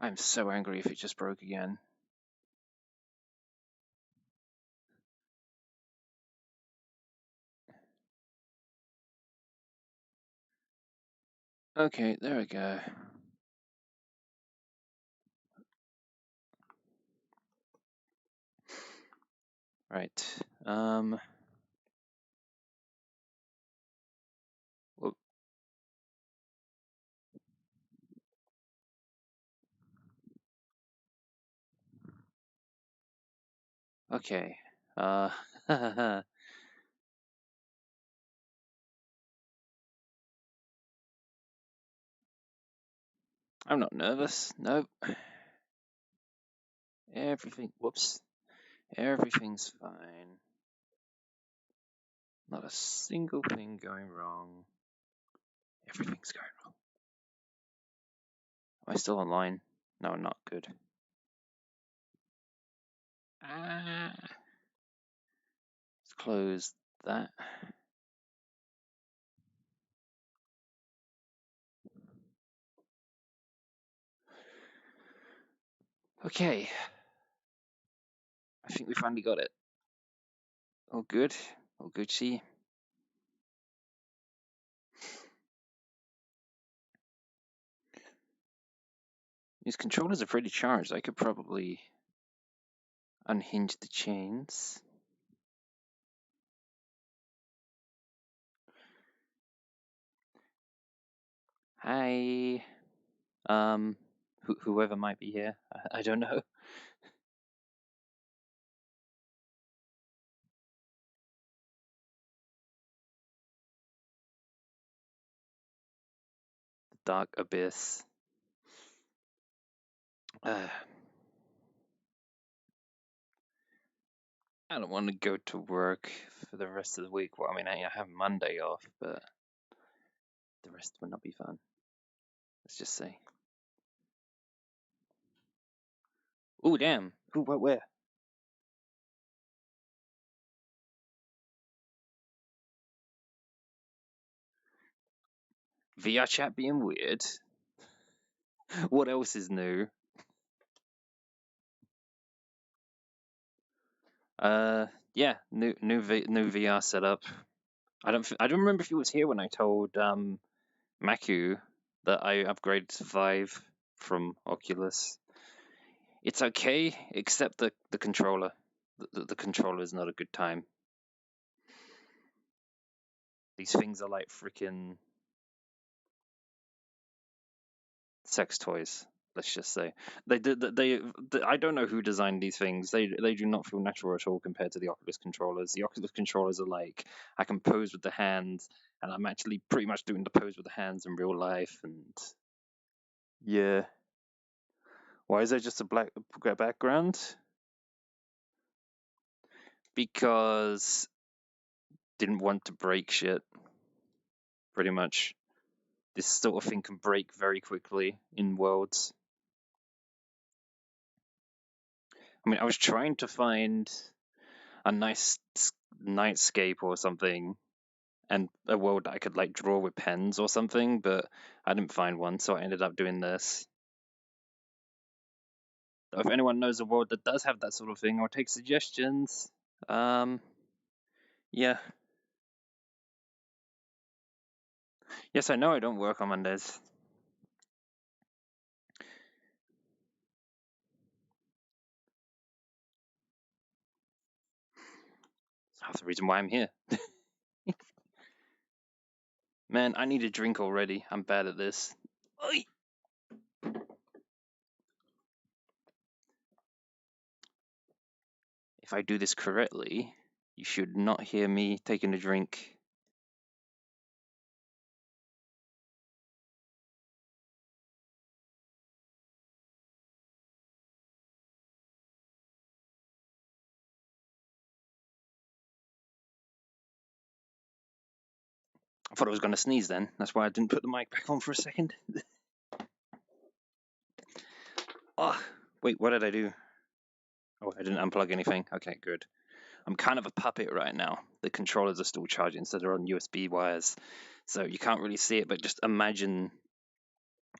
I'm so angry if it just broke again. Okay, there we go. Right. Whoop. Okay. I'm not nervous. Nope. Whoops. Everything's fine. Not a single thing going wrong. Everything's going wrong. Am I still online? No, not good. Let's close that. Okay. I think we finally got it. All good. All Gucci. These controllers are pretty charged. I could probably unhinge the chains. Hi. Whoever might be here. I don't know. The dark abyss. I don't want to go to work for the rest of the week. Well, I mean, I have Monday off, but the rest will not be fun. Let's just say. Ooh, damn. Ooh, what, where? VR chat being weird. What else is new? Yeah, new VR setup. I don't remember if he was here when I told Maku that I upgraded to Vive from Oculus. It's okay, except the controller. The controller is not a good time. These things are like freaking sex toys. Let's just say they I don't know who designed these things. They do not feel natural at all compared to the Oculus controllers. The Oculus controllers are like I can pose with the hands, and I'm actually pretty much doing the pose with the hands in real life. And yeah, why is there just a black background? Because didn't want to break shit. Pretty much, this sort of thing can break very quickly in worlds. I mean, I was trying to find a nice nightscape or something and a world that I could like draw with pens or something, but I didn't find one, so I ended up doing this. So if anyone knows a world that does have that sort of thing, I'll take suggestions. Yeah. Yes, I know I don't work on Mondays. That's half the reason why I'm here. Man, I need a drink already. I'm bad at this. Oy! If I do this correctly, you should not hear me taking a drink. I thought I was going to sneeze then. That's why I didn't put the mic back on for a second. Oh, wait, what did I do? Oh, I didn't unplug anything. Okay, good. I'm kind of a puppet right now. The controllers are still charging, so they're on USB wires. So you can't really see it, but just imagine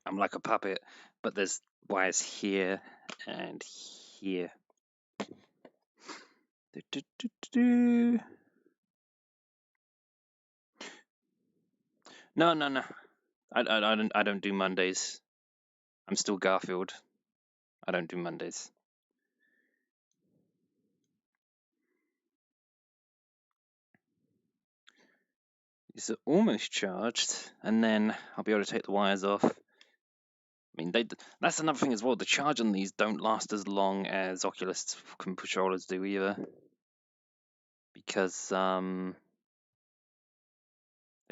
I'm like a puppet, but there's wires here and here. No, no, no. I don't do Mondays. I'm still Garfield. I don't do Mondays. These are almost charged, and then I'll be able to take the wires off. I mean, that's another thing as well. The charge on these don't last as long as Oculus controllers do either, because they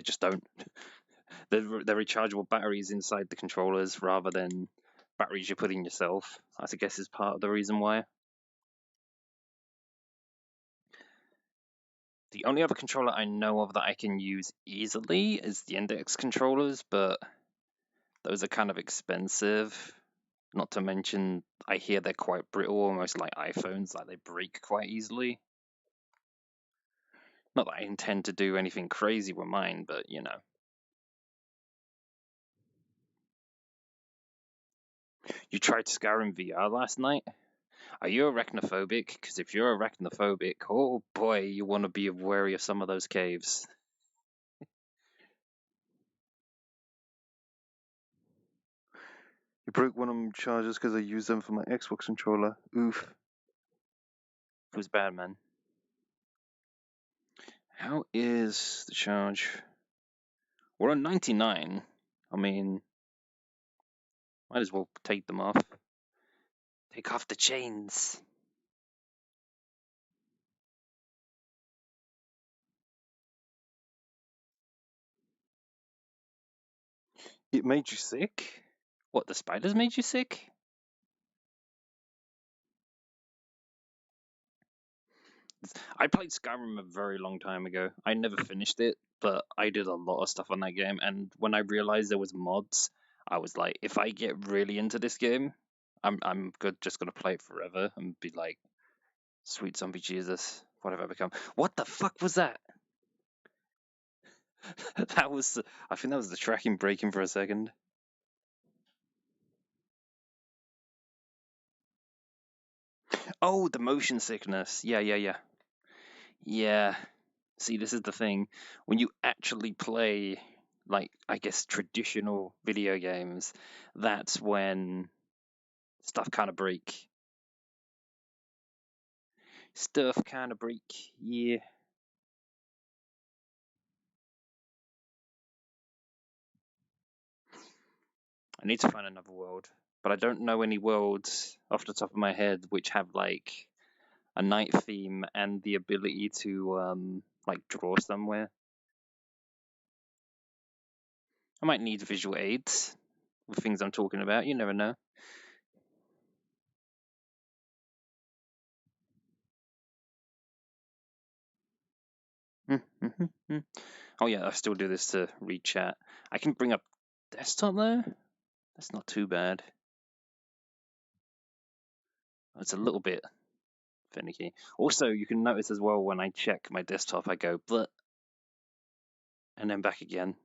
just don't. They're rechargeable batteries inside the controllers rather than batteries you put in yourself. I guess is part of the reason why. The only other controller I know of that I can use easily is the index controllers, but those are kind of expensive. Not to mention, I hear they're quite brittle, almost like iPhones, like they break quite easily. Not that I intend to do anything crazy with mine, but you know. You tried Skyrim VR last night? Are you arachnophobic? Because if you're arachnophobic, oh boy, you want to be wary of some of those caves. You broke one of my chargers because I used them for my Xbox controller. Oof. It was bad, man. How is the charge? We're on 99. I mean, might as well take them off. Take off the chains. It made you sick? What, the spiders made you sick? I played Skyrim a very long time ago. I never finished it, but I did a lot of stuff on that game. And when I realized there was mods, I was like, if I get really into this game, I'm good, just gonna play it forever and be like, sweet zombie Jesus, what have I become? What the fuck was that? That was, I think that was the tracking breaking for a second. Oh, the motion sickness. Yeah. Yeah. See, this is the thing. When you actually play, like, I guess, traditional video games, that's when stuff kind of break. Stuff kind of break, yeah. I need to find another world, but I don't know any worlds off the top of my head which have, like, a night theme and the ability to, like, draw somewhere. I might need visual aids with things I'm talking about, you never know. Oh yeah, I still do this to read chat. I can bring up desktop though. That's not too bad. It's a little bit finicky. Also, you can notice as well when I check my desktop, I go but and then back again.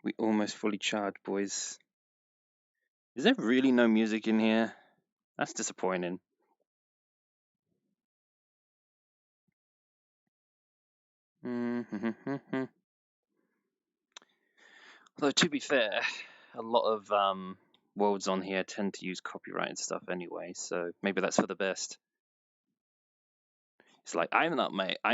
We almost fully charged, boys. Is there really no music in here? That's disappointing. Though to be fair, a lot of worlds on here tend to use copyrighted stuff anyway, so maybe that's for the best. It's like I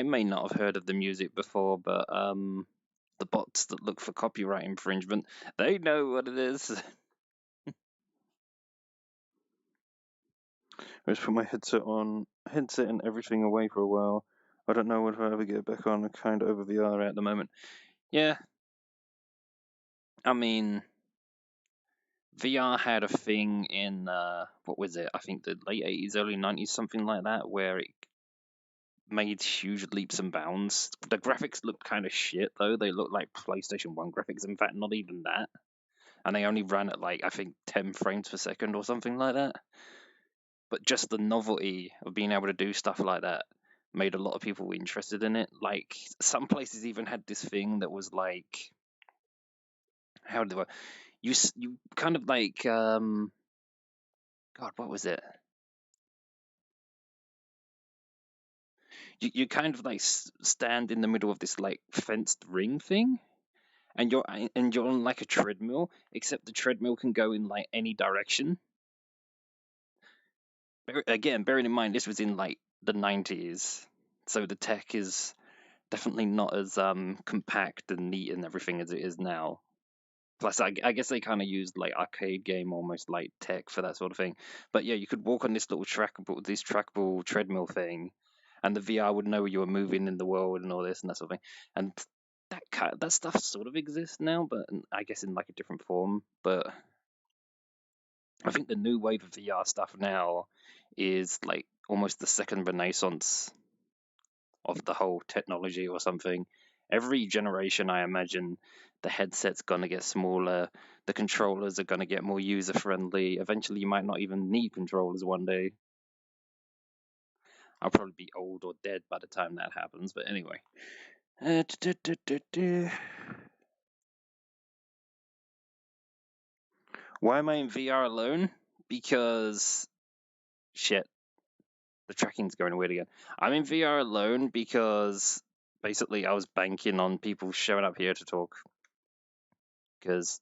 may not have heard of the music before, but the bots that look for copyright infringement, they know what it is. I just put my headset and everything away for a while. I don't know if I ever get it back on. I'm kind of over VR at the moment. Yeah, I mean, VR had a thing in what was it? I think the late 80s, early 90s, something like that, where it made huge leaps and bounds. The graphics looked kind of shit though. They looked like PlayStation 1 graphics. In fact, not even that. And they only ran at like I think 10 frames per second or something like that. But just the novelty of being able to do stuff like that made a lot of people interested in it. Like some places even had this thing that was like, how do I you kind of like God, what was it? You kind of like stand in the middle of this like fenced ring thing, and you're on like a treadmill, except the treadmill can go in like any direction. Again, bearing in mind this was in like the 90s, so the tech is definitely not as compact and neat and everything as it is now. Plus, I guess they kind of used like arcade game almost like tech for that sort of thing. But yeah, you could walk on this little trackable treadmill thing, and the VR would know you were moving in the world and all this and that sort of thing. And that stuff sort of exists now, but I guess in like a different form. But I think the new wave of VR stuff now is like almost the second renaissance of the whole technology or something. Every generation, I imagine, the headset's going to get smaller, the controllers are going to get more user friendly. Eventually, you might not even need controllers one day. I'll probably be old or dead by the time that happens, but anyway. Why am I in VR alone? Because shit, the tracking's going weird again. I'm in VR alone because basically I was banking on people showing up here to talk because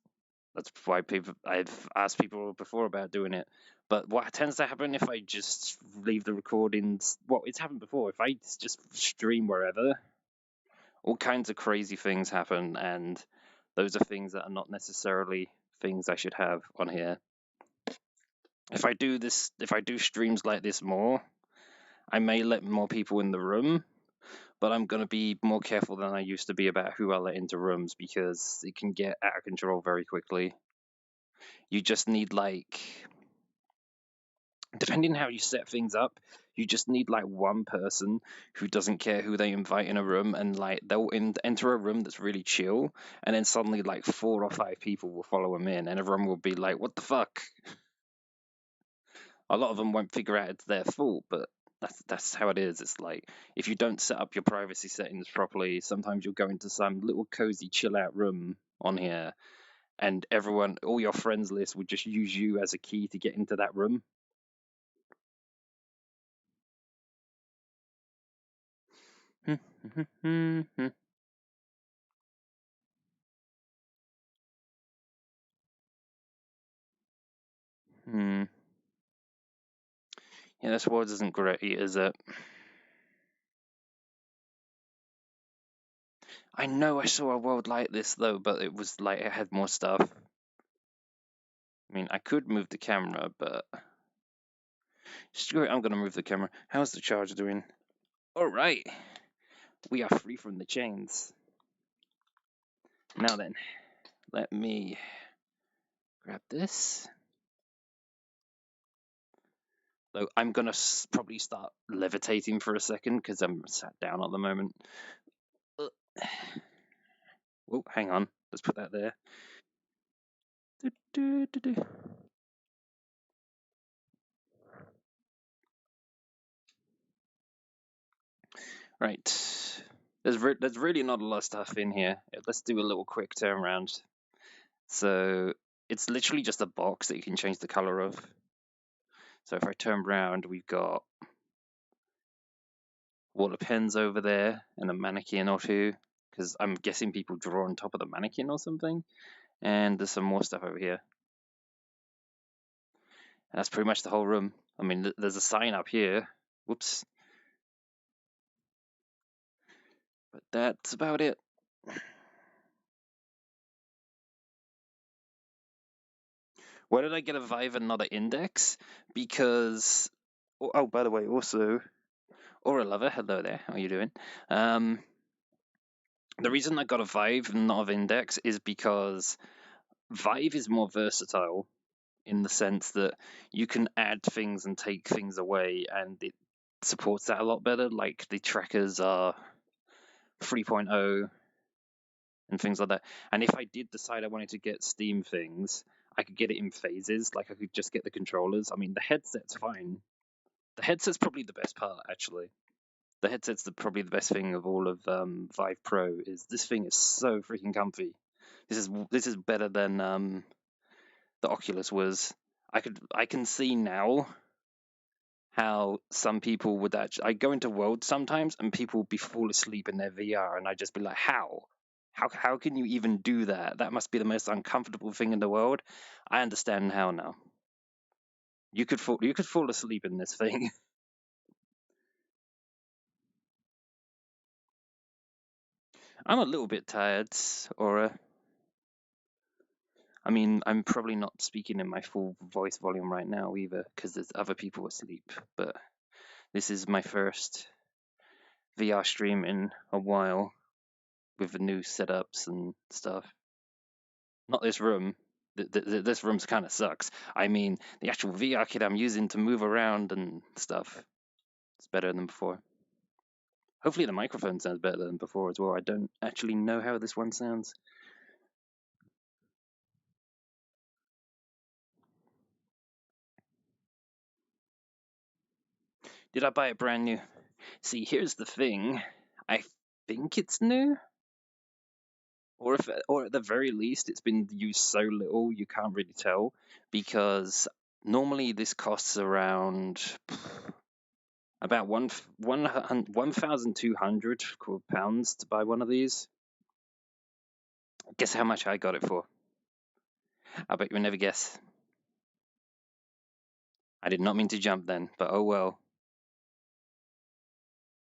that's why I've asked people before about doing it. But what tends to happen if I just leave the recordings, well, it's happened before. If I just stream wherever, all kinds of crazy things happen, and those are things that are not necessarily things I should have on here. If I do streams like this more, I may let more people in the room, but I'm going to be more careful than I used to be about who I let into rooms because it can get out of control very quickly. You just need like, depending how you set things up, you just need like one person who doesn't care who they invite in a room, and like they'll enter a room that's really chill, and then suddenly like 4 or 5 people will follow them in, and everyone will be like, "What the fuck?" A lot of them won't figure out it's their fault, but that's how it is. It's like if you don't set up your privacy settings properly, sometimes you'll go into some little cozy chill out room on here, and everyone, all your friends list would just use you as a key to get into that room. Hmm. Yeah, this world isn't great, is it? I know I saw a world like this though, but it was like it had more stuff. I mean, I could move the camera, but screw it, I'm gonna move the camera. How's the charge doing? All right, we are free from the chains. Now then, let me grab this. So I'm gonna probably start levitating for a second because I'm sat down at the moment. Oh, hang on. Let's put that there. Right. There's really not a lot of stuff in here. Let's do a little quick turnaround. So it's literally just a box that you can change the color of. So if I turn around, we've got wall of pens over there and a mannequin or two, because I'm guessing people draw on top of the mannequin or something. And there's some more stuff over here. And that's pretty much the whole room. I mean, there's a sign up here. Whoops. But that's about it. Why did I get a Vive and not an Index? Because, oh, by the way, also, Aura Lover, hello there, how are you doing? The reason I got a Vive and not an Index is because Vive is more versatile in the sense that you can add things and take things away, and it supports that a lot better. Like the trackers are 3.0 and things like that. And if I did decide I wanted to get Steam things, I could get it in phases. Like I could just get the controllers. I mean, the headset's fine. The headset's probably the best part, actually. The headset's probably the best thing of all of Vive Pro. Is this thing is so freaking comfy. This is better than the Oculus was. I can see now how some people would actually. I go into worlds sometimes and people would be fall asleep in their VR, and I'd just be like, how? How can you even do that? That must be the most uncomfortable thing in the world. I understand how now. You could fall asleep in this thing. I'm a little bit tired, Aura. I mean, I'm probably not speaking in my full voice volume right now either, because there's other people asleep. But this is my first VR stream in a while with the new setups and stuff. Not this room. This room's kind of sucks. I mean, the actual VR kit I'm using to move around and stuff. It's better than before. Hopefully the microphone sounds better than before as well. I don't actually know how this one sounds. Did I buy it brand new? See, here's the thing. I think it's new. Or at the very least, it's been used so little you can't really tell, because normally this costs around about 1,200 pounds to buy one of these. Guess how much I got it for? I bet you'll never guess. I did not mean to jump then, but oh well.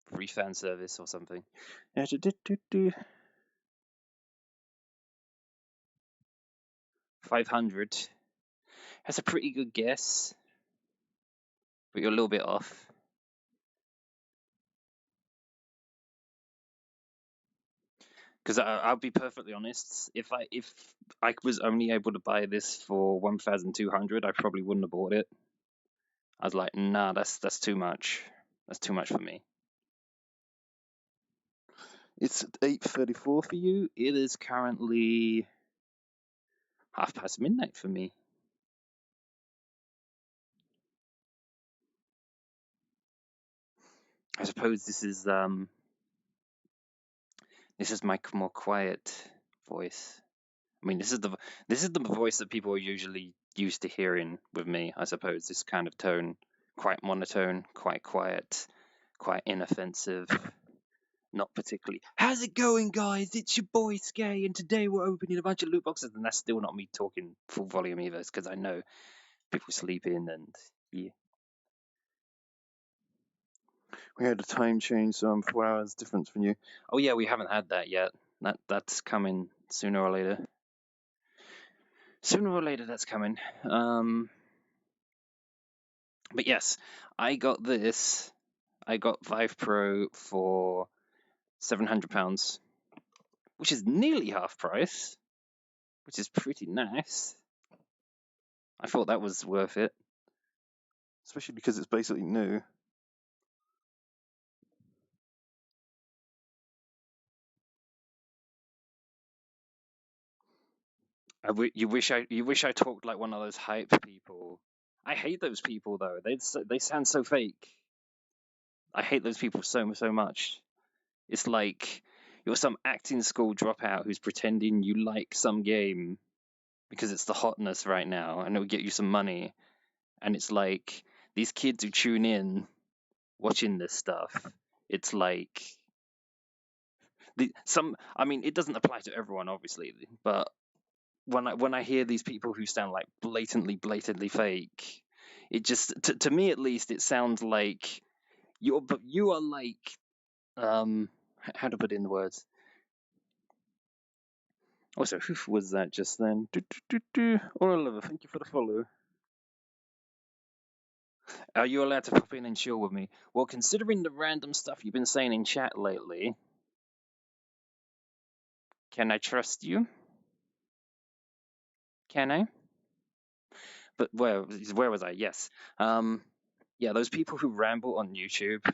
Free fan service or something. 500. That's a pretty good guess, but you're a little bit off. Because I'll be perfectly honest, if I was only able to buy this for 1,200, I probably wouldn't have bought it. I was like, nah, that's too much. That's too much for me. It's 8:34 for you. It is currently midnight for me. I suppose this is my more quiet voice. I mean, this is the voice that people are usually used to hearing with me. I suppose this kind of tone, quite monotone, quite quiet, quite inoffensive, not particularly. How's it going, guys? It's your boy Skay, and today we're opening a bunch of loot boxes, and that's still not me talking full volume either, because I know people sleeping and yeah. We had a time change, so I'm 4 hours difference from you. Oh yeah, we haven't had that yet. That's coming sooner or later. Sooner or later, that's coming. But yes, I got this. I got Vive Pro for £700, which is nearly half price, which is pretty nice. I thought that was worth it. Especially because it's basically new. You wish I talked like one of those hype people. I hate those people though. They sound so fake. I hate those people so much. It's like you're some acting school dropout who's pretending you like some game because it's the hotness right now and it'll get you some money. And it's like these kids who tune in watching this stuff. It's like I mean, it doesn't apply to everyone, obviously, but when I hear these people who sound like blatantly fake, it just to me at least it sounds like you are like how to put it in the words. Also, who was that just then? Oliver, thank you for the follow. Are you allowed to pop in and chill with me? Well, considering the random stuff you've been saying in chat lately, can I trust you? Can I? But where was I? Yes. Yeah, those people who ramble on YouTube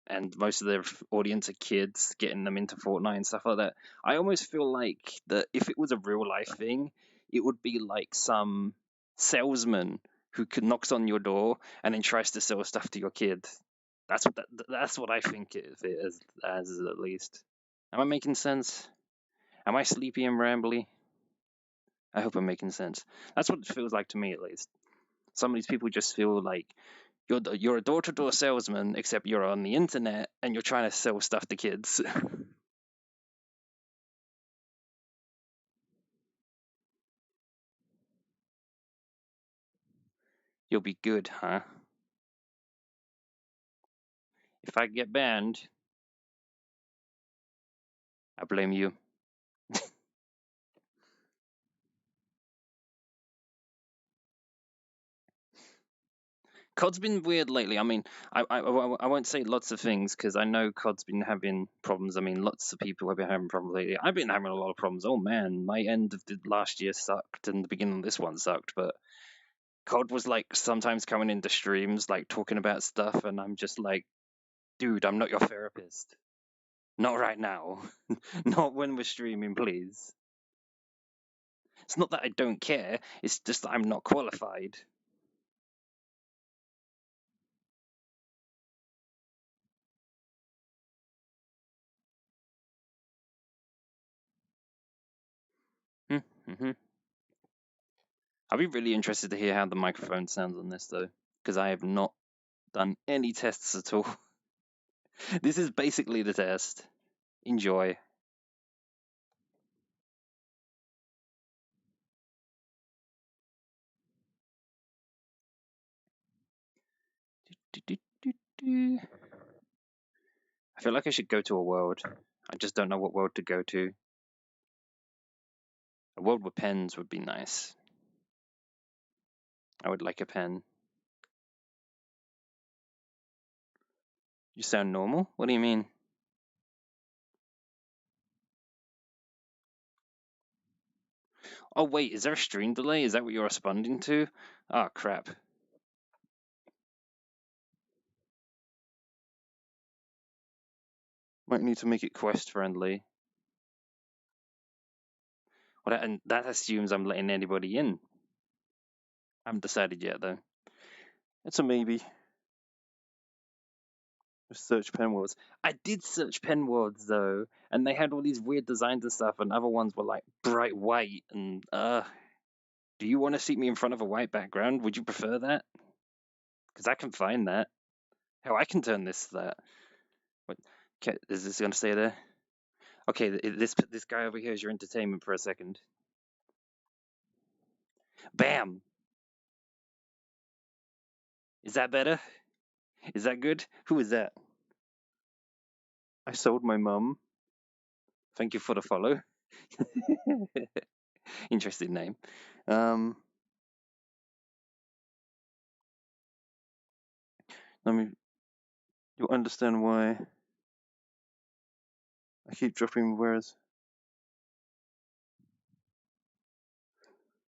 and most of their audience are kids, getting them into Fortnite and stuff like that. I almost feel like that if it was a real life thing, it would be like some salesman who knocks on your door and then tries to sell stuff to your kid. That's what I think it is as at least. Am I making sense? Am I sleepy and rambly? I hope I'm making sense. That's what it feels like to me, at least. Some of these people just feel like you're a door-to-door salesman, except you're on the internet and you're trying to sell stuff to kids. You'll be good, huh? If I get banned, I blame you. COD's been weird lately. I mean, I won't say lots of things because I know COD's been having problems. I mean, lots of people have been having problems lately. I've been having a lot of problems. Oh man, my end of the last year sucked and the beginning of this one sucked. But COD was like sometimes coming into streams, like talking about stuff, and I'm just like, dude, I'm not your therapist. Not right now. Not when we're streaming, please. It's not that I don't care, it's just that I'm not qualified. Mm-hmm. I'll be really interested to hear how the microphone sounds on this, though, because I have not done any tests at all. This is basically the test. Enjoy. I feel like I should go to a world. I just don't know what world to go to. A world with pens would be nice. I would like a pen. You sound normal? What do you mean? Oh, wait, is there a stream delay? Is that what you're responding to? Oh, crap. Might need to make it Quest friendly. Well, and that assumes I'm letting anybody in. I haven't decided yet, though. It's a maybe. Just search pen words. I did search pen words, though, and they had all these weird designs and stuff, and other ones were like bright white, and do you want to see me in front of a white background? Would you prefer that? Because I can find that. Hell, I can turn this to that. What? Okay, is this gonna stay there? Okay, this guy over here is your entertainment for a second. Bam! Is that better? Is that good? Who is that? I sold my mum. Thank you for the follow. Interesting name. I mean, you'll understand why I keep dropping where's.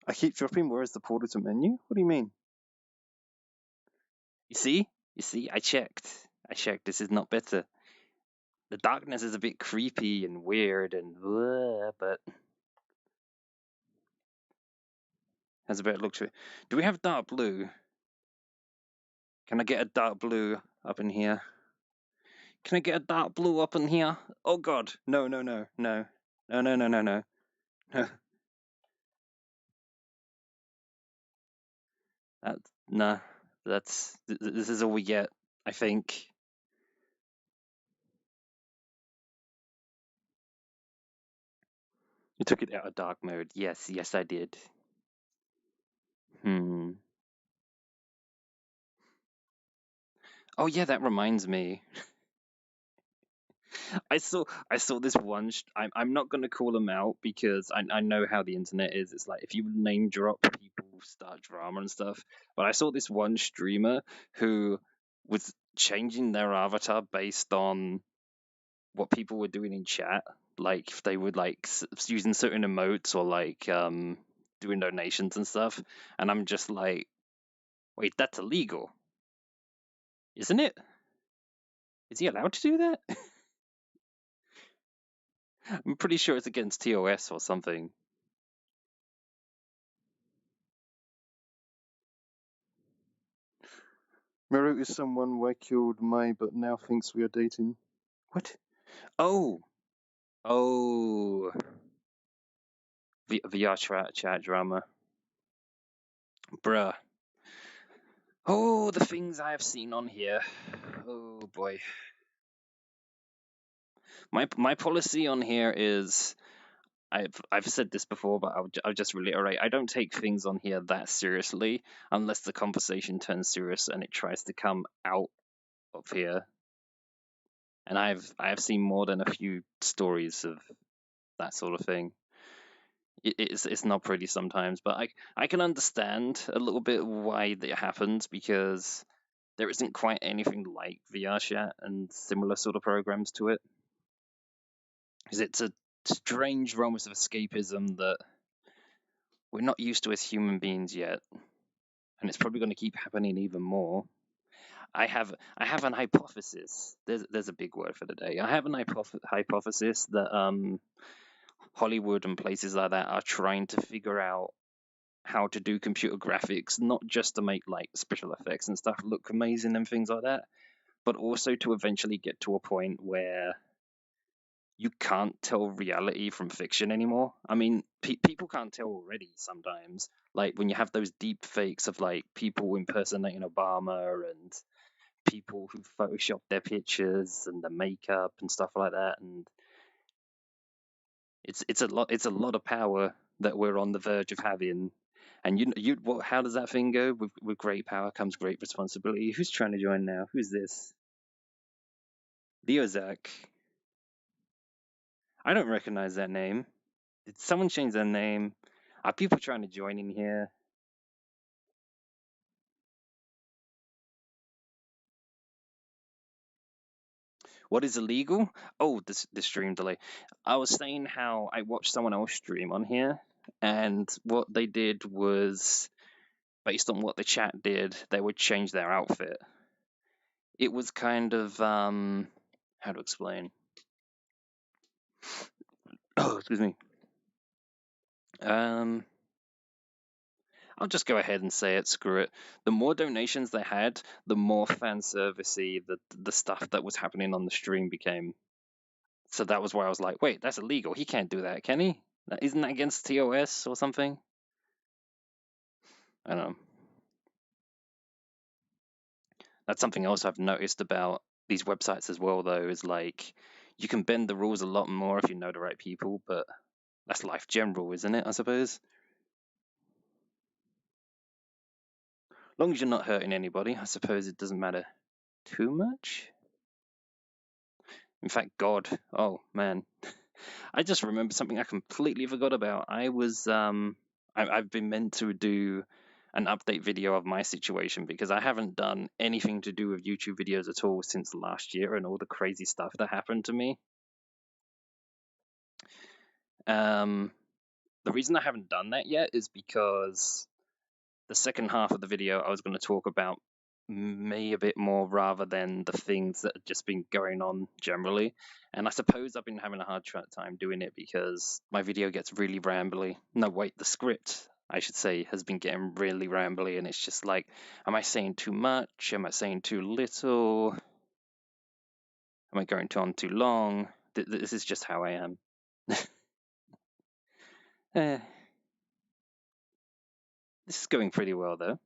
I keep dropping where's the portal to menu? What do you mean? You see? You see? I checked. I checked. This is not better. The darkness is a bit creepy and weird and but has a better look to it. Do we have dark blue? Can I get a dark blue up in here? Can I get a dark blue up in here? Oh god. No, no, no, no. No, no, no, no, no. No. That, nah. This is all we get, I think. You took it out of dark mode. Yes, yes I did. Oh yeah, that reminds me. I saw this one. I'm not gonna call them out because I know how the internet is. It's like if you name drop, people start drama and stuff. But I saw this one streamer who was changing their avatar based on what people were doing in chat. Like if they would like using certain emotes or like doing donations and stuff. And I'm just like, wait, that's illegal, isn't it? Is he allowed to do that? I'm pretty sure it's against TOS or something. Meru is someone I killed May, but now thinks we are dating. What? Oh, oh, VR chat drama, bruh. Oh, the things I have seen on here. Oh boy. My policy on here is I've said this before, but I'll just reiterate. I don't take things on here that seriously unless the conversation turns serious and it tries to come out of here. And I have seen more than a few stories of that sort of thing. It's not pretty sometimes, but I can understand a little bit why that happens because there isn't quite anything like VR chat and similar sort of programs to it. Because it's a strange romance of escapism that we're not used to as human beings yet, and it's probably going to keep happening even more. I have an hypothesis. There's a big word for the day. I have an hypothesis that Hollywood and places like that are trying to figure out how to do computer graphics, not just to make like special effects and stuff look amazing and things like that, but also to eventually get to a point where you can't tell reality from fiction anymore. I mean, people can't tell already sometimes. Like when you have those deep fakes of like people impersonating Obama and people who Photoshop their pictures and the makeup and stuff like that, and it's a lot of power that we're on the verge of having. And how does that thing go? With great power comes great responsibility. Who's trying to join now? Who's this? Leozak. I don't recognize that name. Did someone change their name? Are people trying to join in here? What is illegal? Oh, this stream delay. I was saying how I watched someone else stream on here, and what they did was based on what the chat did, they would change their outfit. It was kind of how to explain? Oh, excuse me. Um, I'll just go ahead and say it. Screw it. The more donations they had, the more fan servicey the stuff that was happening on the stream became. So that was why I was like, wait, that's illegal. He can't do that, can he? Isn't that against TOS or something? I don't know. That's something else I've noticed about these websites as well, though, is like you can bend the rules a lot more if you know the right people, but that's life general, isn't it? I suppose. As long as you're not hurting anybody, I suppose it doesn't matter too much. In fact, God, oh man, I just remembered something I completely forgot about. I've been meant to do an update video of my situation because I haven't done anything to do with YouTube videos at all since last year and all the crazy stuff that happened to me. The reason I haven't done that yet is because the second half of the video I was going to talk about me a bit more rather than the things that have just been going on generally. And I suppose I've been having a hard time doing it because my video gets really rambly. No, wait, the script, I should say, has been getting really rambly, and it's just like, am I saying too much? Am I saying too little? Am I going on too long? This is just how I am. Eh, this is going pretty well, though.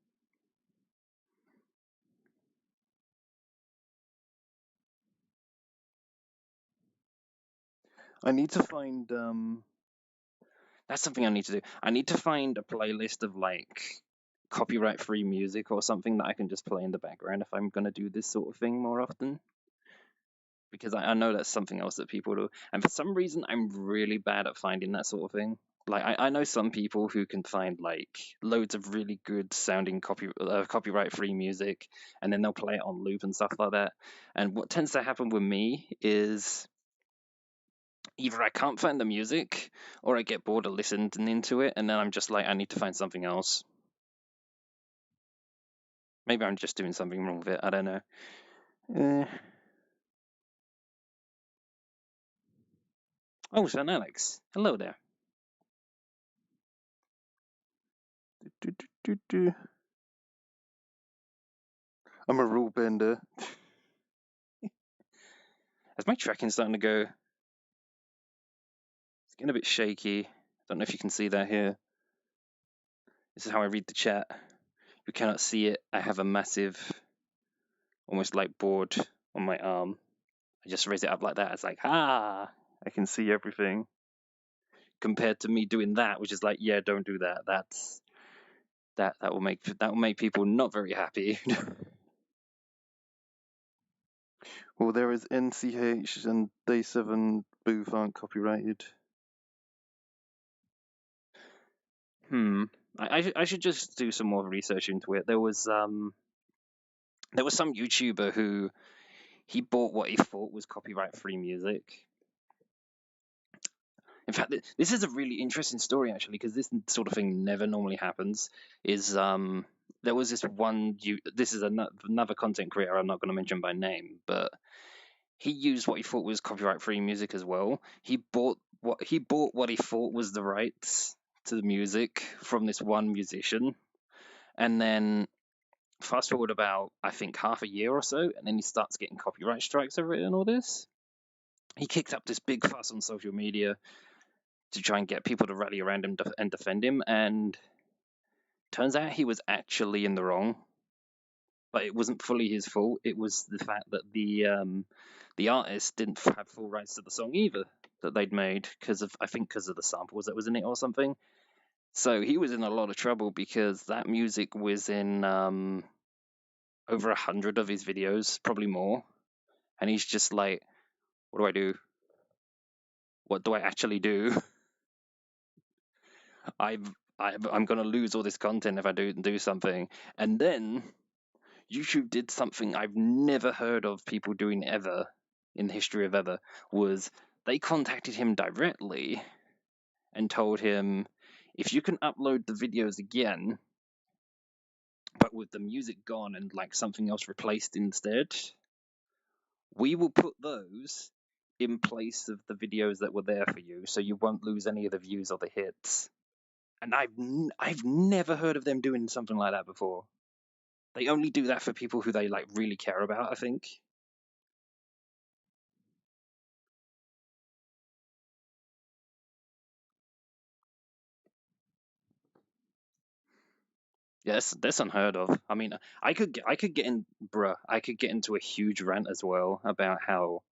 I need to find That's something I need to do. I need to find a playlist of like copyright-free music or something that I can just play in the background if I'm going to do this sort of thing more often. Because I know that's something else that people do. And for some reason, I'm really bad at finding that sort of thing. Like, I know some people who can find like loads of really good sounding copyright-free music, and then they'll play it on loop and stuff like that. And what tends to happen with me is either I can't find the music or I get bored of listening into it, and then I'm just like, I need to find something else. Maybe I'm just doing something wrong with it. I don't know. Oh, Sean Alex. Hello there. do, do, do, do. I'm a rule bender. Is my tracking starting to go? It's getting a bit shaky. Don't know if you can see that here. This is how I read the chat. You cannot see it. I have a massive, almost like board on my arm. I just raise it up like that. It's like, I can see everything. Compared to me doing that, which is like, yeah, don't do that. That will make people not very happy. Well, there is NCH and Day 7 Booth aren't copyrighted. I should just do some more research into it. There was some YouTuber who he bought what he thought was copyright-free music. In fact, this is a really interesting story actually, because this sort of thing never normally happens. There was this one. This is another content creator I'm not going to mention by name, but he used what he thought was copyright-free music as well. He bought what he thought was the rights to the music from this one musician, and then fast forward about, I think, half a year or so, and then he starts getting copyright strikes over it and all this. He kicked up this big fuss on social media to try and get people to rally around him and defend him, and turns out he was actually in the wrong. But it wasn't fully his fault. It was the fact that the artist didn't have full rights to the song either that they'd made because of the samples that was in it or something. So he was in a lot of trouble because that music was in over 100 of his videos, probably more. And he's just like, what do I do? What do I actually do? I'm gonna lose all this content if I do something. And then YouTube did something I've never heard of people doing ever in the history of ever. Was they contacted him directly and told him, if you can upload the videos again, but with the music gone and like something else replaced instead, we will put those in place of the videos that were there for you, so you won't lose any of the views or the hits. And I've never heard of them doing something like that before. They only do that for people who they like really care about, I think. Yeah, that's unheard of. I mean, I could get into a huge rant as well about how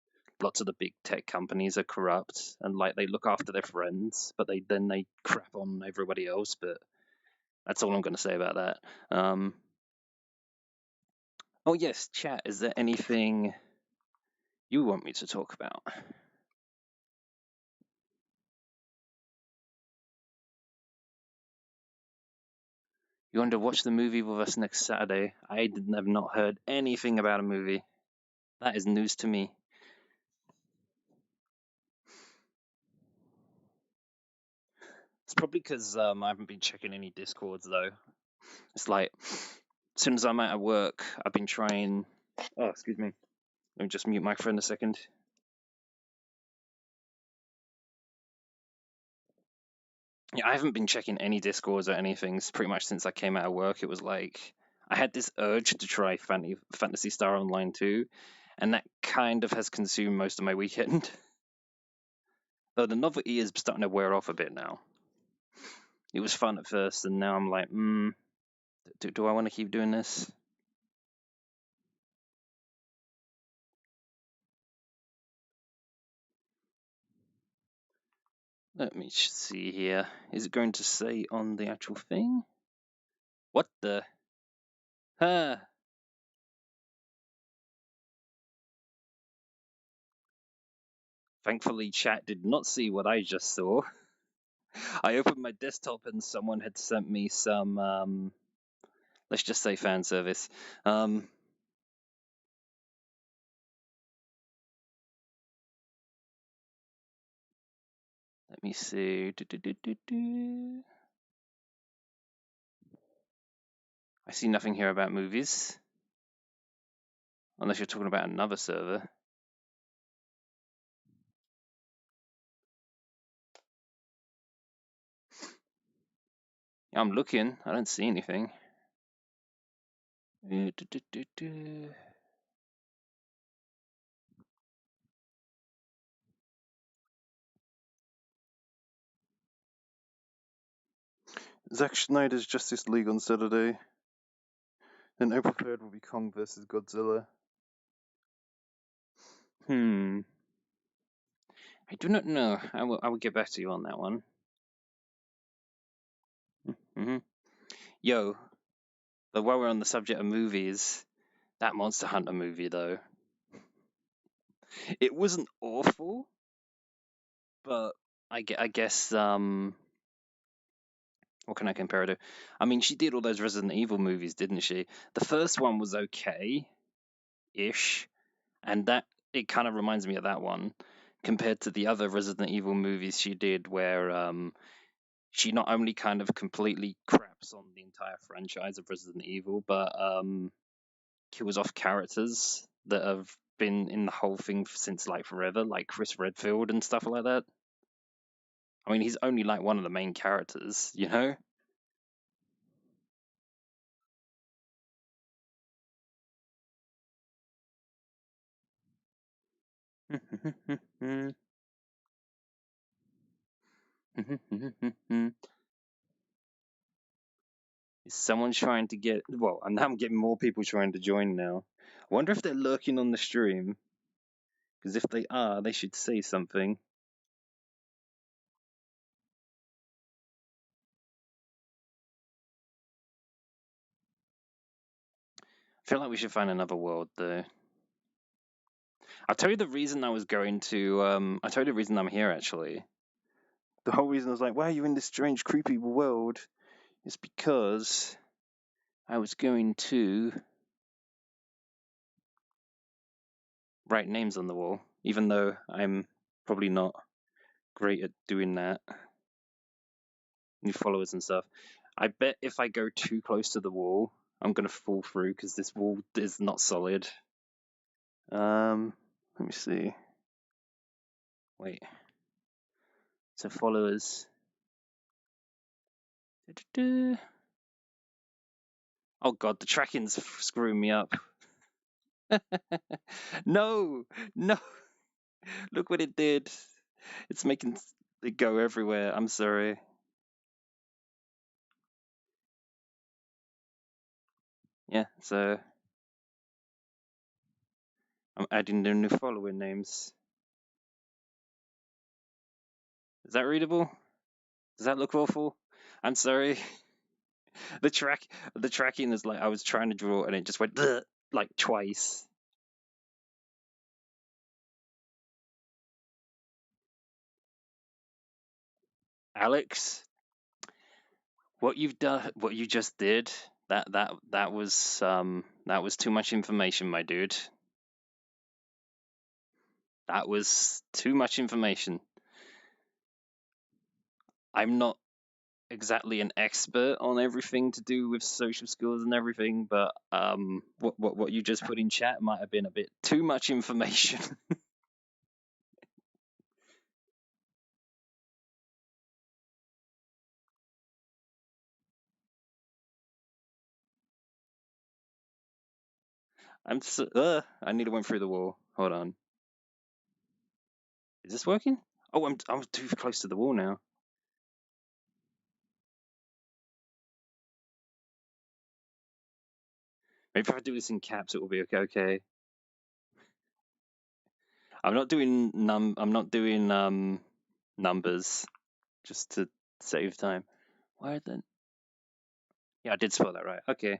lots of the big tech companies are corrupt and like they look after their friends, but they crap on everybody else. But that's all I'm going to say about that. Oh yes, chat. Is there anything you want me to talk about? You want to watch the movie with us next Saturday? I have not heard anything about a movie. That is news to me. It's probably because I haven't been checking any Discords though. It's like, as soon as I'm out of work, I've been trying. Oh, excuse me. Let me just mute my friend a second. Yeah, I haven't been checking any Discords or anything pretty much since I came out of work. It was like I had this urge to try Phantasy Star Online 2, and that kind of has consumed most of my weekend. Though the novelty is starting to wear off a bit now. It was fun at first, and now I'm like, do I want to keep doing this? Let me see here. Is it going to say on the actual thing? What the? Ah. Thankfully, chat did not see what I just saw. I opened my desktop and someone had sent me some, let's just say fan service. Let me see. I see nothing here about movies. Unless you're talking about another server. I'm looking. I don't see anything. Zack Snyder's Justice League on Saturday. Then April 3rd will be Kong vs. Godzilla. I do not know. I will get back to you on that one. Yo, but while we're on the subject of movies, that Monster Hunter movie though, it wasn't awful, but I guess what can I compare it to? I mean, she did all those Resident Evil movies, didn't she? The first one was okay-ish, and that it kind of reminds me of that one compared to the other Resident Evil movies she did, where she not only kind of completely craps on the entire franchise of Resident Evil, but kills off characters that have been in the whole thing since like forever, like Chris Redfield and stuff like that. I mean, he's only like one of the main characters, you know? Is someone trying to get, well, and I'm getting more people trying to join now. I wonder if they're lurking on the stream, because if they are, they should say something. I feel like we should find another world, though. I'll tell you the reason I was going to, I'll tell you the reason I'm here, actually. The whole reason I was like, why are you in this strange, creepy world? Is because I was going to write names on the wall, even though I'm probably not great at doing that. New followers and stuff. I bet if I go too close to the wall, I'm gonna fall through because this wall is not solid. Let me see. Wait. So followers. Oh god, the tracking's screwing me up. No, no. Look what it did. It's making it go everywhere. I'm sorry. Yeah, so I'm adding the new follower names. Is that readable? Does that look awful? I'm sorry. The tracking is like I was trying to draw and it just went like twice. Alex, what you've done, what you just did, that was too much information, my dude. That was too much information. I'm not exactly an expert on everything to do with social skills and everything, but what you just put in chat might have been a bit too much information. I need to went through the wall. Hold on. Is this working? Oh, I'm too close to the wall now. Maybe if I do this in caps, it will be okay. I'm not doing numbers just to save time. Why then? Yeah, I did spell that right. Okay.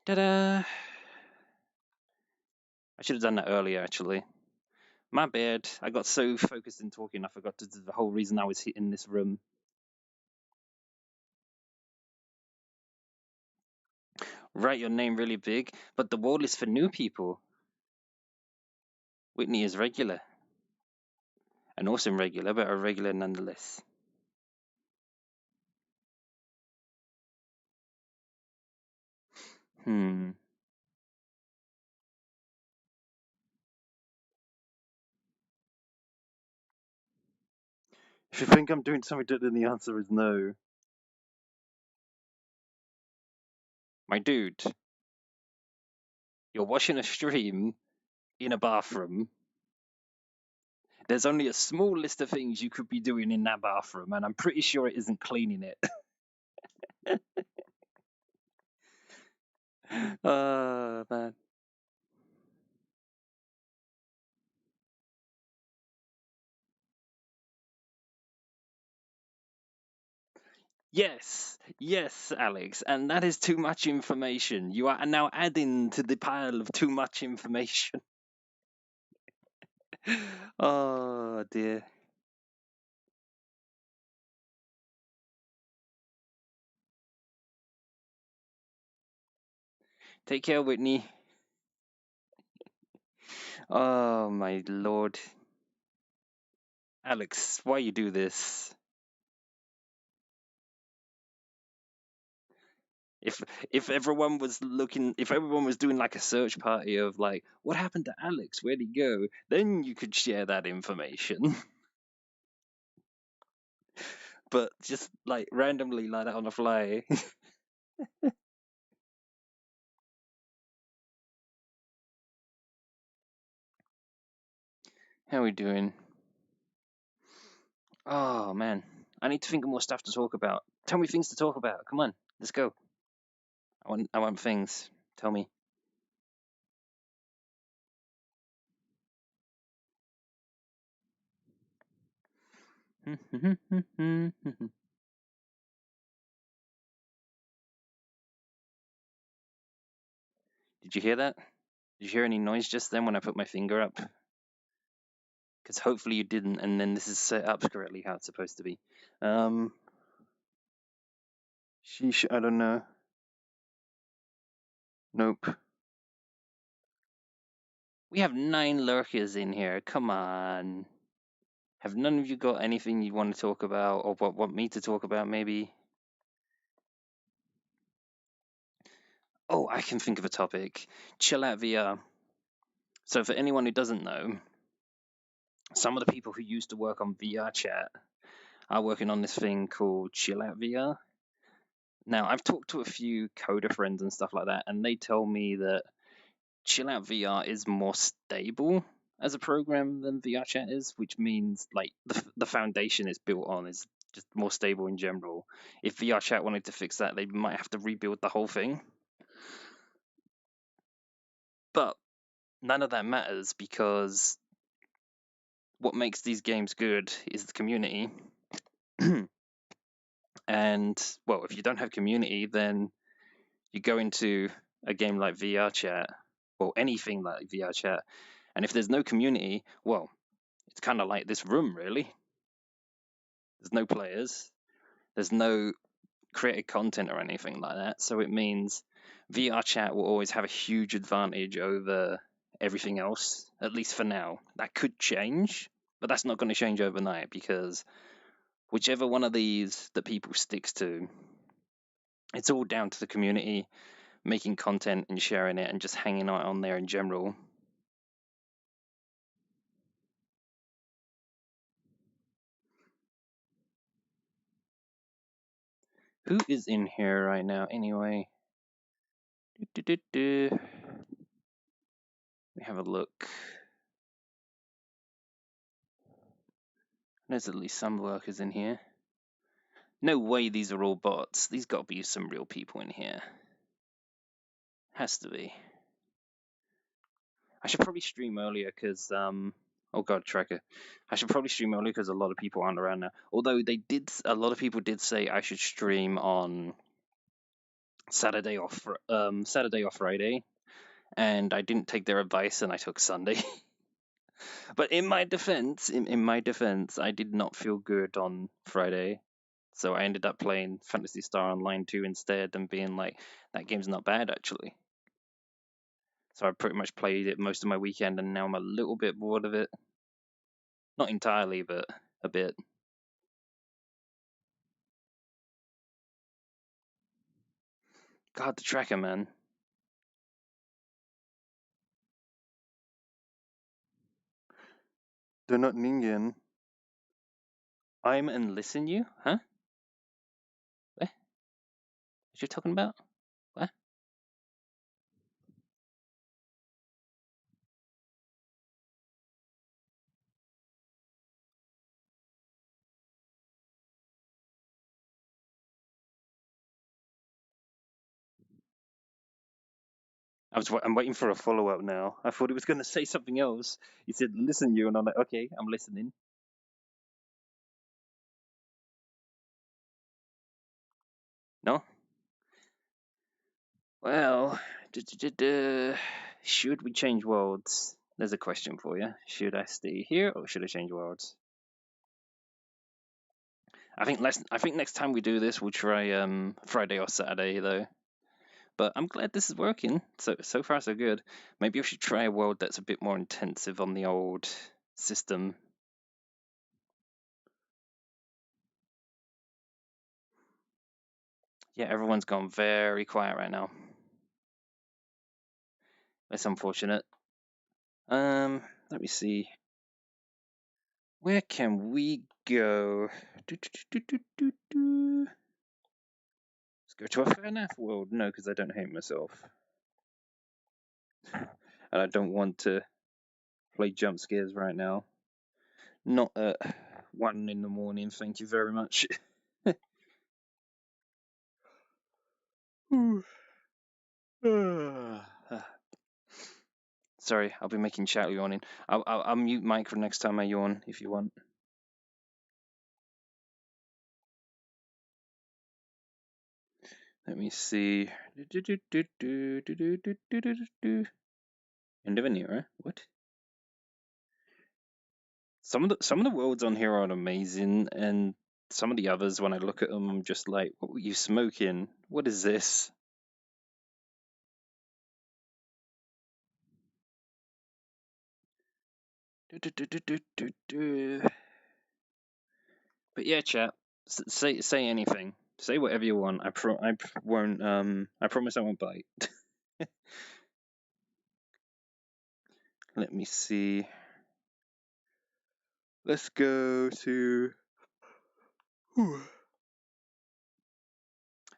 Ta-da! I should have done that earlier, actually. My bad. I got so focused in talking, I forgot to do the whole reason I was in this room. Write your name really big, but the wall is for new people. Whitney is regular. An awesome regular, but a regular nonetheless. Hmm. If you think I'm doing something, then the answer is no. My dude. You're watching a stream in a bathroom. There's only a small list of things you could be doing in that bathroom, and I'm pretty sure it isn't cleaning it. Man. Yes, Alex, and that is too much information. You are now adding to the pile of too much information. Oh dear. Take care, Whitney. Oh my lord. Alex, why you do this? If if everyone was looking, if everyone was doing like a search party of like, what happened to Alex? Where'd he go? Then you could share that information. But just like randomly like that on the fly. How we doing? Oh man, I need to think of more stuff to talk about. Tell me things to talk about. Come on, let's go. I want things. Tell me. Did you hear that? Did you hear any noise just then when I put my finger up? Because hopefully you didn't, and then this is set up correctly how it's supposed to be. Sheesh, I don't know. Nope. We have 9 lurkers in here. Come on. Have none of you got anything you want to talk about, or want me to talk about, maybe? Oh, I can think of a topic. Chill out VR. So, for anyone who doesn't know, some of the people who used to work on VR chat are working on this thing called Chill Out VR. Now, I've talked to a few coder friends and stuff like that, and they tell me that Chill Out VR is more stable as a program than VR chat is, which means like the foundation it's built on is just more stable in general. If VR chat wanted to fix that, they might have to rebuild the whole thing. But none of that matters because what makes these games good is the community. And well, if you don't have community, then you go into a game like VR chat or anything like VR chat, and if there's no community, well, it's kind of like this room, really. There's no players, there's no created content or anything like that. So it means VR chat will always have a huge advantage over everything else, at least for now. That could change, but that's not going to change overnight because whichever one of these that people sticks to, it's all down to the community making content and sharing it and just hanging out on there in general. Who is in here right now anyway? Let me have a look. There's at least some workers in here. No way these are all bots. These got to be some real people in here. Has to be. I should probably stream earlier because oh god, tracker. I should probably stream earlier because a lot of people aren't around now. Although a lot of people did say I should stream on Saturday or Friday, and I didn't take their advice and I took Sunday. But in my defense, I did not feel good on Friday. So I ended up playing Phantasy Star Online 2 instead and being like, that game's not bad actually. So I pretty much played it most of my weekend and now I'm a little bit bored of it. Not entirely, but a bit. God, the tracker, man. They're not Ningen. I'm and listen you? Huh? What? What you talking about? What? I'm waiting for a follow up now. I thought he was going to say something else. He said, "Listen, you," and I'm like, "Okay, I'm listening." No. Well, should we change worlds? There's a question for you. Should I stay here or should I change worlds? I think next time we do this, we'll try Friday or Saturday though. But I'm glad this is working. So far so good. Maybe I should try a world that's a bit more intensive on the old system. Yeah, everyone's gone very quiet right now. That's unfortunate. Let me see. Where can we go? Let's go to a FNAF world. No, because I don't hate myself. And I don't want to play jump scares right now. Not at 1 in the morning, thank you very much. Sorry, I'll be making chat yawning. I'll mute Mike for next time I yawn if you want. Let me see. End of an era. What? Some of the worlds on here are amazing, and some of the others, when I look at them, I'm just like, "What were you smoking? What is this?" But yeah, chat. Say anything. Say whatever you want. I won't. I promise I won't bite. Let me see. Let's go to.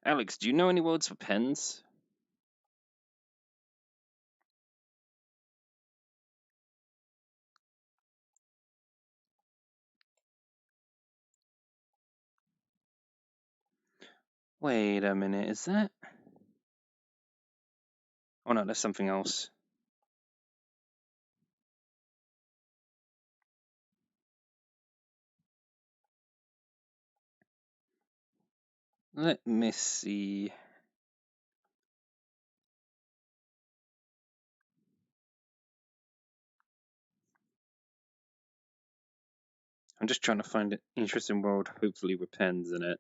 Alex, do you know any words for pens? Wait a minute. Is that? Oh no, that's something else. Let me see. I'm just trying to find an interesting world, hopefully with pens in it.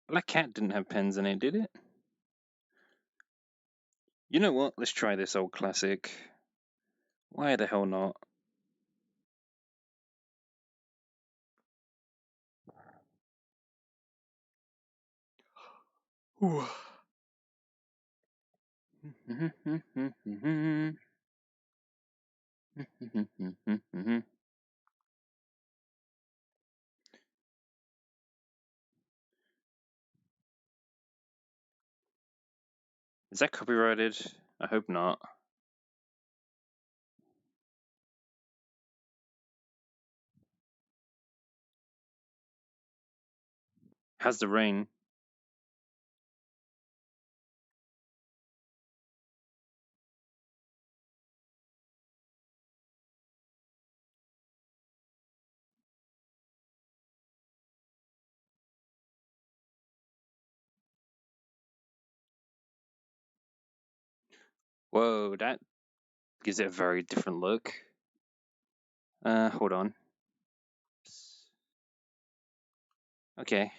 Black Cat didn't have pens in it, did it? You know what? Let's try this old classic. Why the hell not? Is that copyrighted? I hope not. How's the rain? Whoa, that gives it a very different look. Hold on. Okay.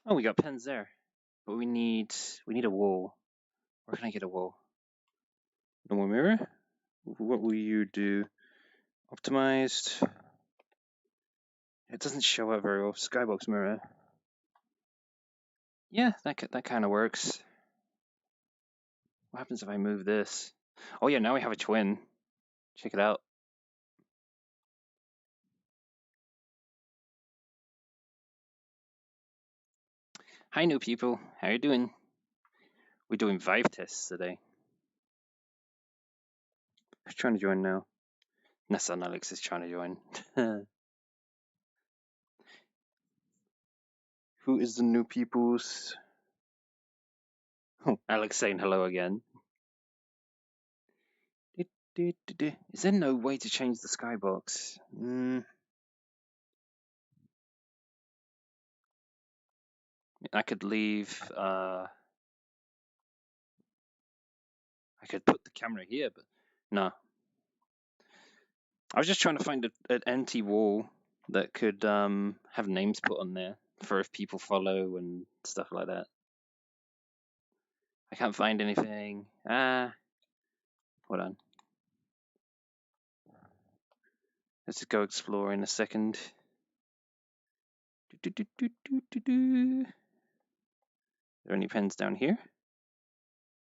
Oh, we got pens there. But we need a wall. Where can I get a wall? No more mirror? What will you do? Optimized. It doesn't show up very well. Skybox mirror. Yeah, that kind of works. What happens if I move this? Oh yeah, now we have a twin. Check it out. Hi, new people. How you doing? We're doing Vive tests today. Who's trying to join now? Nessa and Alex is trying to join. Who is the new peoples? Oh, Alex saying hello again. Is there no way to change the skybox? I could leave. I could put the camera here, but no. I was just trying to find an empty wall that could have names put on there for if people follow and stuff like that. I can't find anything. Hold on. Let's just go explore in a second. Are there any pens down here?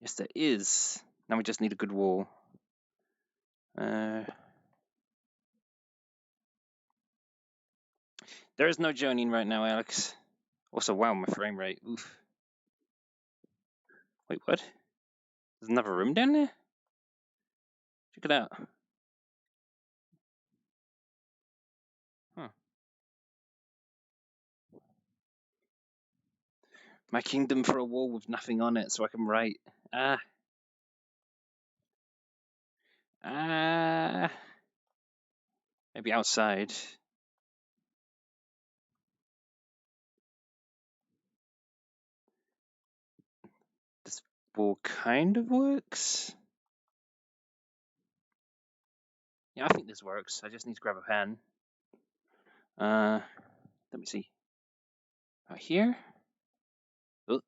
Yes, there is. Now we just need a good wall. There is no journeying right now, Alex. Also, wow, my frame rate. Oof. Wait, what? There's another room down there? Check it out. Huh. My kingdom for a wall with nothing on it so I can write. Maybe outside. This wall kind of works. Yeah, I think this works. I just need to grab a pen. Let me see. Right here. Oh,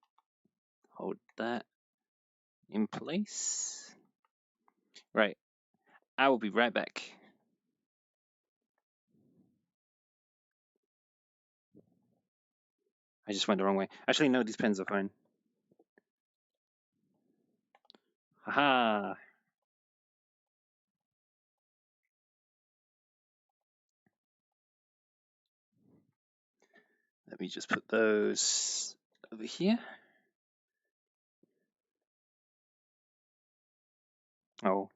hold that in place. Right. I will be right back. I just went the wrong way. Actually, no, these pens are fine. Haha. Let me just put those over here. Oh.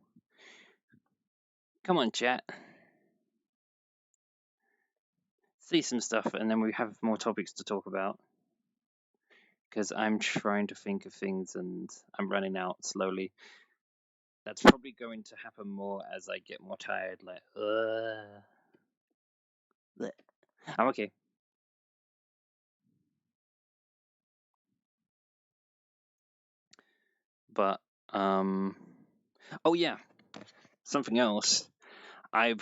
Come on, chat. See some stuff, and then we have more topics to talk about. Because I'm trying to think of things, and I'm running out slowly. That's probably going to happen more as I get more tired. Like, I'm okay. But, oh yeah, something else. I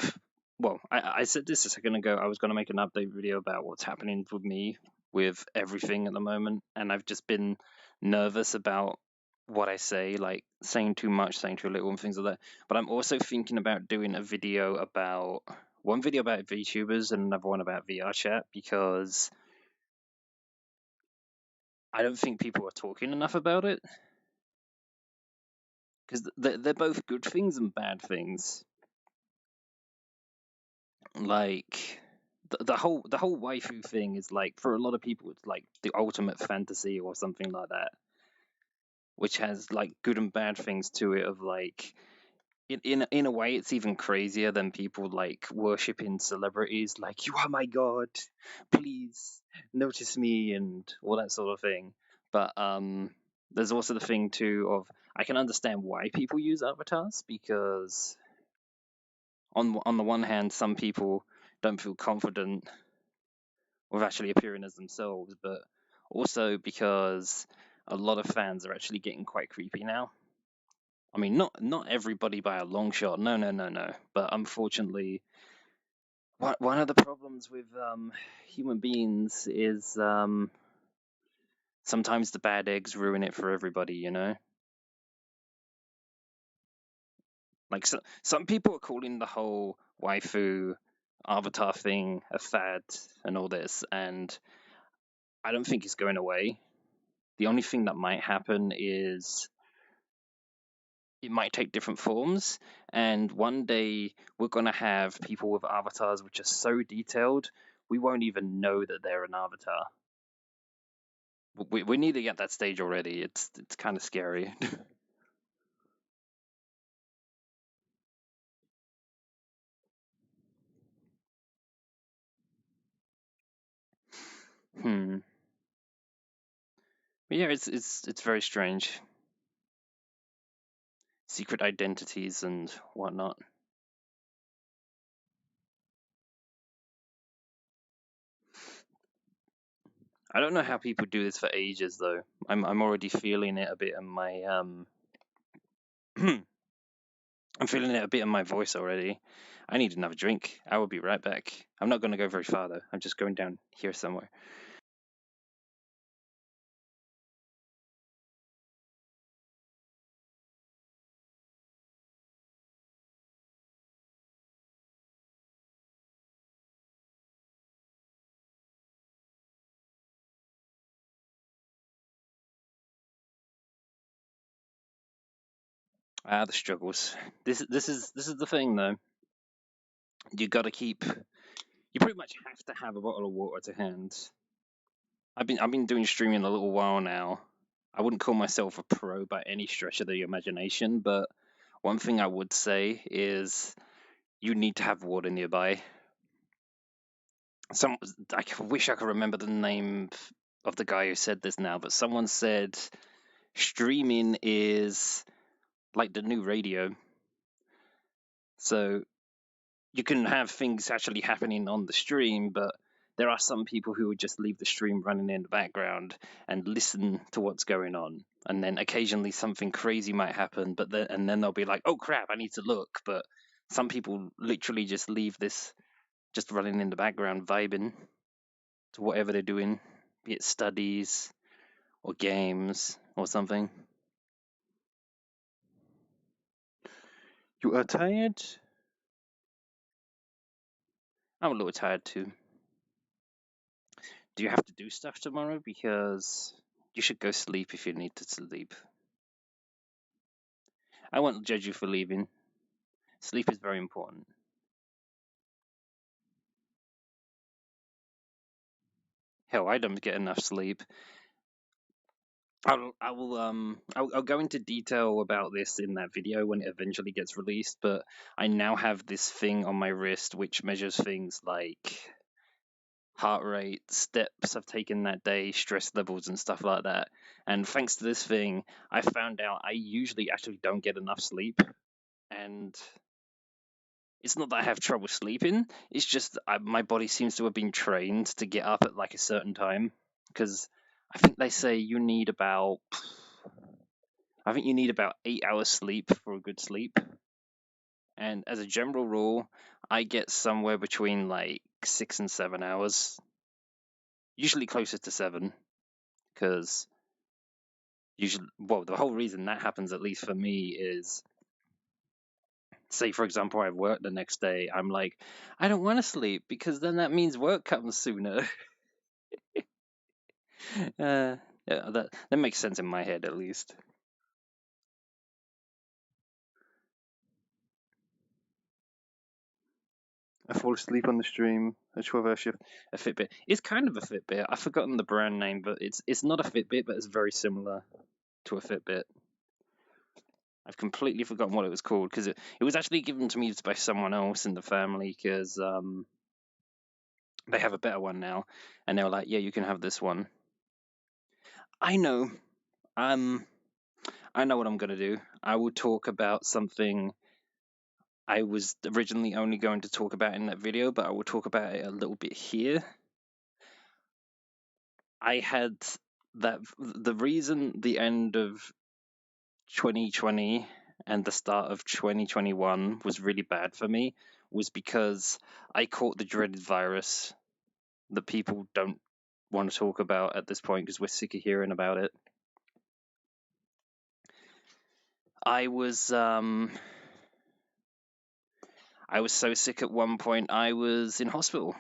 said this a second ago. I was going to make an update video about what's happening with me with everything at the moment, and I've just been nervous about what I say, like saying too much, saying too little, and things like that. But I'm also thinking about doing a video about one video about VTubers and another one about VR chat, because I don't think people are talking enough about it, because they're both good things and bad things. Like the whole waifu thing is like, for a lot of people, it's like the ultimate fantasy or something like that, which has like good and bad things to it. Of like, in a way, it's even crazier than people like worshiping celebrities, like, you are my god, please notice me, and all that sort of thing. But there's also the thing too of, I can understand why people use avatars, because on the one hand, some people don't feel confident with actually appearing as themselves, but also because a lot of fans are actually getting quite creepy now. I mean, not everybody by a long shot. No, no, no, no. But unfortunately, one of the problems with human beings is sometimes the bad eggs ruin it for everybody. You know, like, some people are calling the whole waifu avatar thing a fad and all this, and I don't think it's going away. The only thing that might happen is it might take different forms, and one day we're going to have people with avatars which are so detailed we won't even know that they're an avatar. We need to get that stage already. It's kind of scary. Hmm. But yeah, it's very strange. Secret identities and whatnot. I don't know how people do this for ages though. I'm already feeling it a bit in my I'm feeling it a bit in my voice already. I need another drink. I will be right back. I'm not going to go very far though. I'm just going down here somewhere. Ah, the struggles. This is the thing though. You got to keep. You pretty much have to have a bottle of water to hand. I've been doing streaming a little while now. I wouldn't call myself a pro by any stretch of the imagination, but one thing I would say is you need to have water nearby. Some I wish I could remember the name of the guy who said this now, but someone said streaming is like the new radio. So you can have things actually happening on the stream, but there are some people who would just leave the stream running in the background and listen to what's going on. And then occasionally something crazy might happen, but then they'll be like, "Oh crap, I need to look." But some people literally just leave this just running in the background, vibing to whatever they're doing, be it studies or games or something. You are tired? I'm a little tired too. Do you have to do stuff tomorrow? Because you should go sleep if you need to sleep. I won't judge you for leaving. Sleep is very important. Hell, I don't get enough sleep. I'll go into detail about this in that video when it eventually gets released, but I now have this thing on my wrist which measures things like heart rate, steps I've taken that day, stress levels, and stuff like that. And thanks to this thing, I found out I usually actually don't get enough sleep. And it's not that I have trouble sleeping, it's just my body seems to have been trained to get up at like a certain time. Because I think they say I think you need about 8 hours sleep for a good sleep. And as a general rule, I get somewhere between like 6 and 7 hours, usually closer to 7, because usually, well, the whole reason that happens, at least for me, is say, for example, I work the next day. I'm like, I don't want to sleep because then that means work comes sooner. uh, yeah, that makes sense in my head, at least. I fall asleep on the stream. A 12-hour shift. A Fitbit. It's kind of a Fitbit. I've forgotten the brand name, but it's not a Fitbit, but it's very similar to a Fitbit. I've completely forgotten what it was called because it was actually given to me by someone else in the family because they have a better one now, and they were like, "Yeah, you can have this one." I know. Um, I know what I'm gonna do. I will talk about something I was originally only going to talk about in that video, but I will talk about it a little bit here. I had the reason the end of 2020 and the start of 2021 was really bad for me was because I caught the dreaded virus that people don't want to talk about at this point because we're sick of hearing about it. I was so sick at one point I was in hospital,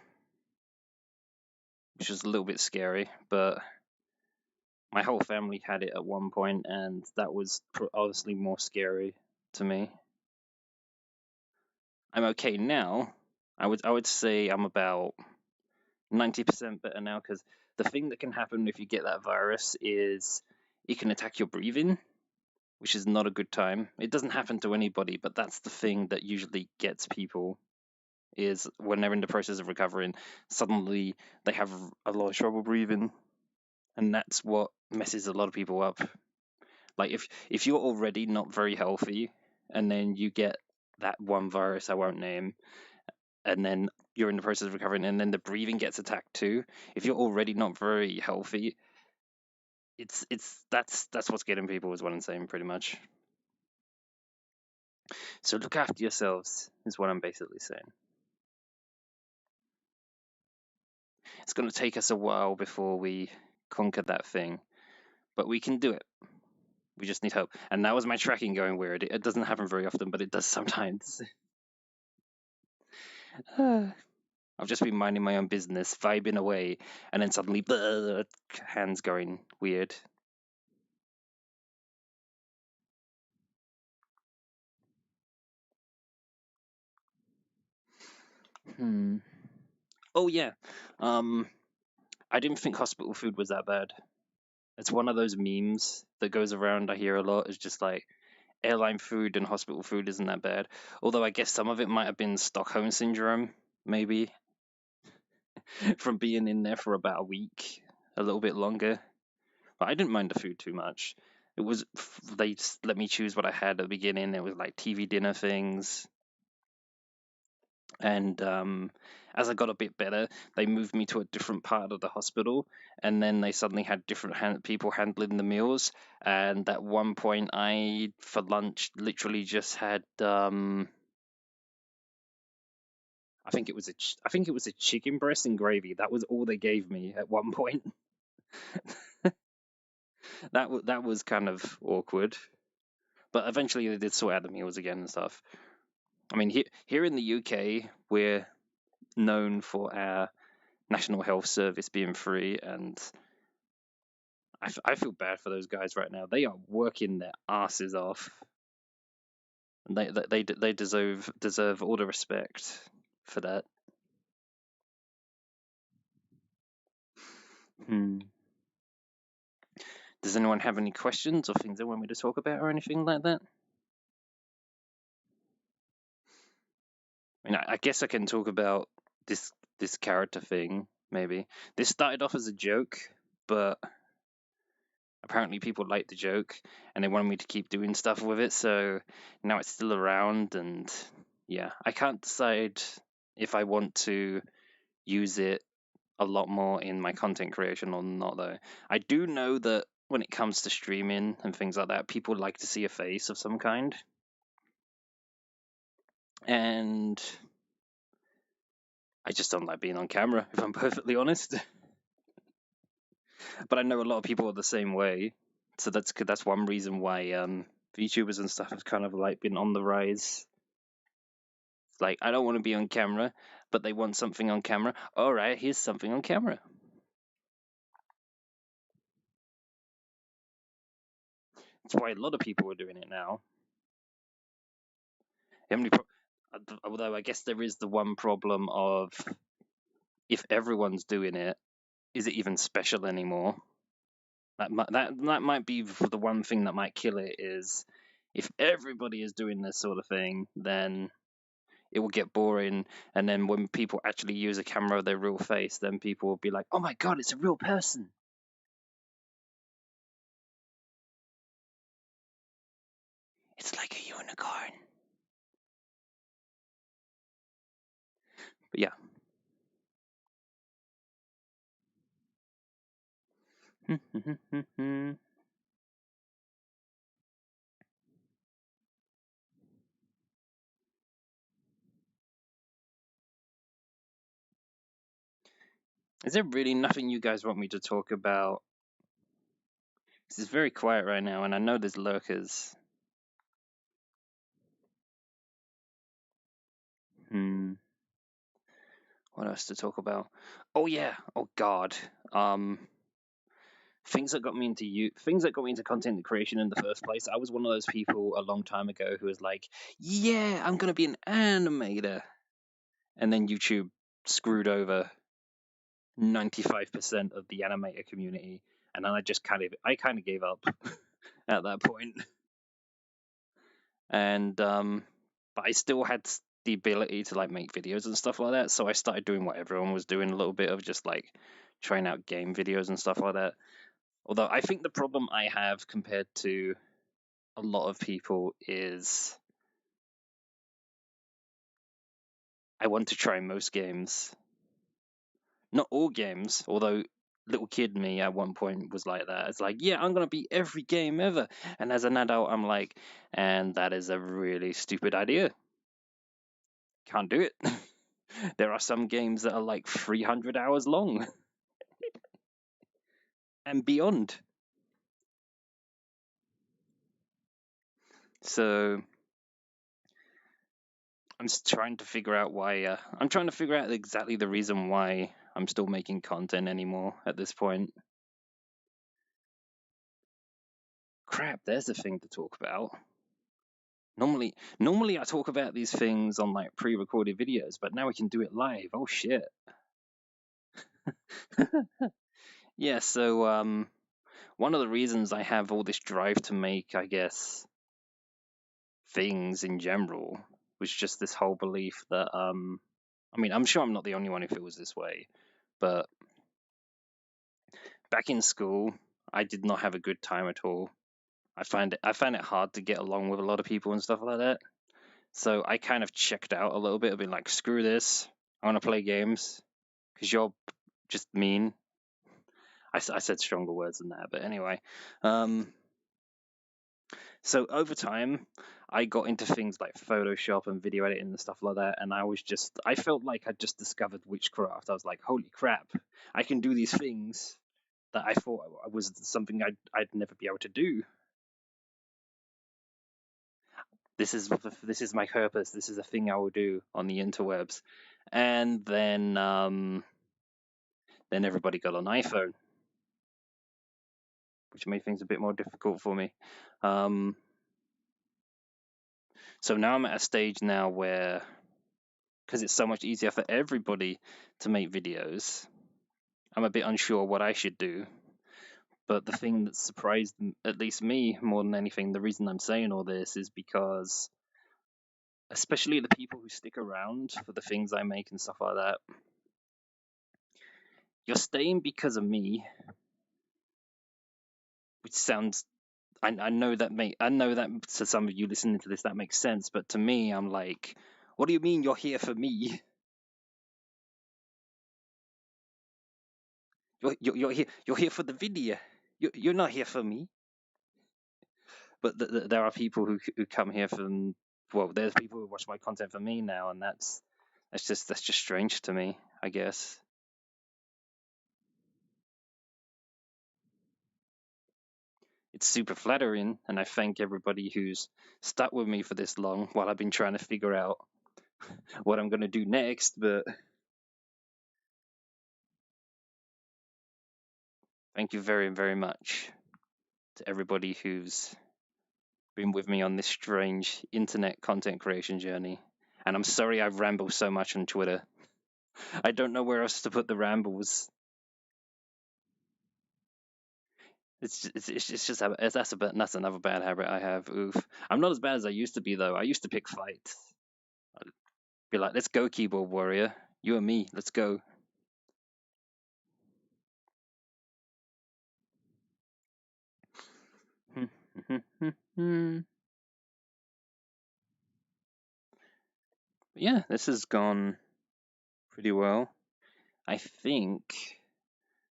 which was a little bit scary, but my whole family had it at one point, and that was obviously more scary to me. I'm okay now. I would say I'm about 90% better now because the thing that can happen if you get that virus is it can attack your breathing, which is not a good time. It doesn't happen to anybody, but that's the thing that usually gets people is when they're in the process of recovering, suddenly they have a lot of trouble breathing. and that's what messes a lot of people up. Like if you're already not very healthy, and then you get that one virus I won't name, and then you're in the process of recovering, and then the breathing gets attacked too. If you're already not very healthy, that's what's getting people, is what I'm saying, pretty much. So look after yourselves, is what I'm basically saying. It's going to take us a while before we conquer that thing, but we can do it. We just need hope. And now is my tracking going weird. It doesn't happen very often, but it does sometimes. I've just been minding my own business, vibing away, and then suddenly, hands going weird. Oh yeah. I didn't think hospital food was that bad. It's one of those memes that goes around I hear a lot. It's just like airline food and hospital food isn't that bad. Although I guess some of it might have been Stockholm syndrome, maybe, from being in there for about a week, a little bit longer. But I didn't mind the food too much. It was they just let me choose what I had at the beginning. It was like TV dinner things, and as I got a bit better, they moved me to a different part of the hospital, and then they suddenly had different people handling the meals. And at one point, I for lunch literally just had I think it was a chicken breast and gravy. That was all they gave me at one point. That was kind of awkward, but eventually they did sort out the meals again and stuff. I mean, here in the UK, we're known for our National Health Service being free, and I feel bad for those guys right now. They are working their asses off, and they deserve all the respect for that. Hmm. Does anyone have any questions or things they want me to talk about or anything like that? I mean, I guess I can talk about this character thing, maybe. This started off as a joke, but apparently people liked the joke and they wanted me to keep doing stuff with it, so now it's still around. And yeah, I can't decide if I want to use it a lot more in my content creation or not, though. I do know that when it comes to streaming and things like that, people like to see a face of some kind, and I just don't like being on camera, if I'm perfectly honest. But I know a lot of people are the same way, so that's one reason why VTubers and stuff have kind of like been on the rise. It's like, I don't want to be on camera, but they want something on camera. All right, here's something on camera. That's why a lot of people are doing it now. Although I guess there is the one problem of, if everyone's doing it, is it even special anymore? That might be the one thing that might kill it, is if everybody is doing this sort of thing, then it will get boring. And then when people actually use a camera of their real face, then people will be like, oh my god, it's a real person. It's like a unicorn. But yeah. Is there really nothing you guys want me to talk about? This is very quiet right now, and I know there's lurkers. What else to talk about? Oh yeah. Oh god. Things that got me into content creation in the first place. I was one of those people a long time ago who was like, yeah, I'm gonna be an animator, and then YouTube screwed over 95% of the animator community, and then I kind of gave up at that point. And but I still had the ability to like make videos and stuff like that, so I started doing what everyone was doing, a little bit of just like trying out game videos and stuff like that. Although I think the problem I have compared to a lot of people is I want to try most games. Not all games, although little kid me at one point was like that. It's like, yeah, I'm gonna beat every game ever. And as an adult, I'm like, and that is a really stupid idea. Can't do it. There are some games that are like 300 hours long and beyond. So I'm just trying to figure out why. I'm trying to figure out exactly the reason why I'm still making content anymore at this point. Crap, there's a thing to talk about. Normally I talk about these things on like pre-recorded videos, but now we can do it live. Oh shit. Yeah, so one of the reasons I have all this drive to make, I guess, things in general was just this whole belief that I mean, I'm sure I'm not the only one who feels this way, but back in school, I did not have a good time at all. I find it hard to get along with a lot of people and stuff like that. So I kind of checked out a little bit. I've been like, screw this. I want to play games because you're just mean. I said stronger words than that, but anyway. So over time, I got into things like Photoshop and video editing and stuff like that, and I felt like I'd just discovered witchcraft. I was like, holy crap, I can do these things that I thought was something I'd never be able to do. This is my purpose. This is a thing I will do on the interwebs. And then everybody got an iPhone, which made things a bit more difficult for me. So now I'm at a stage now where, because it's so much easier for everybody to make videos, I'm a bit unsure what I should do. But the thing that surprised at least me more than anything, the reason I'm saying all this is because, especially the people who stick around for the things I make and stuff like that, you're staying because of me, which sounds. I know that to some of you listening to this that makes sense, but to me, I'm like, what do you mean you're here for me? You're here for the video. You're not here for me. But there are people who come here from. Well, there's people who watch my content for me now, and that's just strange to me, I guess. It's super flattering, and I thank everybody who's stuck with me for this long while I've been trying to figure out what I'm going to do next. But thank you very, very much to everybody who's been with me on this strange internet content creation journey. And I'm sorry I've rambled so much on Twitter. I don't know where else to put the rambles. It's just that's another bad habit I have. Oof. I'm not as bad as I used to be though. I used to pick fights. I'd be like, let's go, keyboard warrior. You and me, let's go. Yeah, this has gone pretty well. I think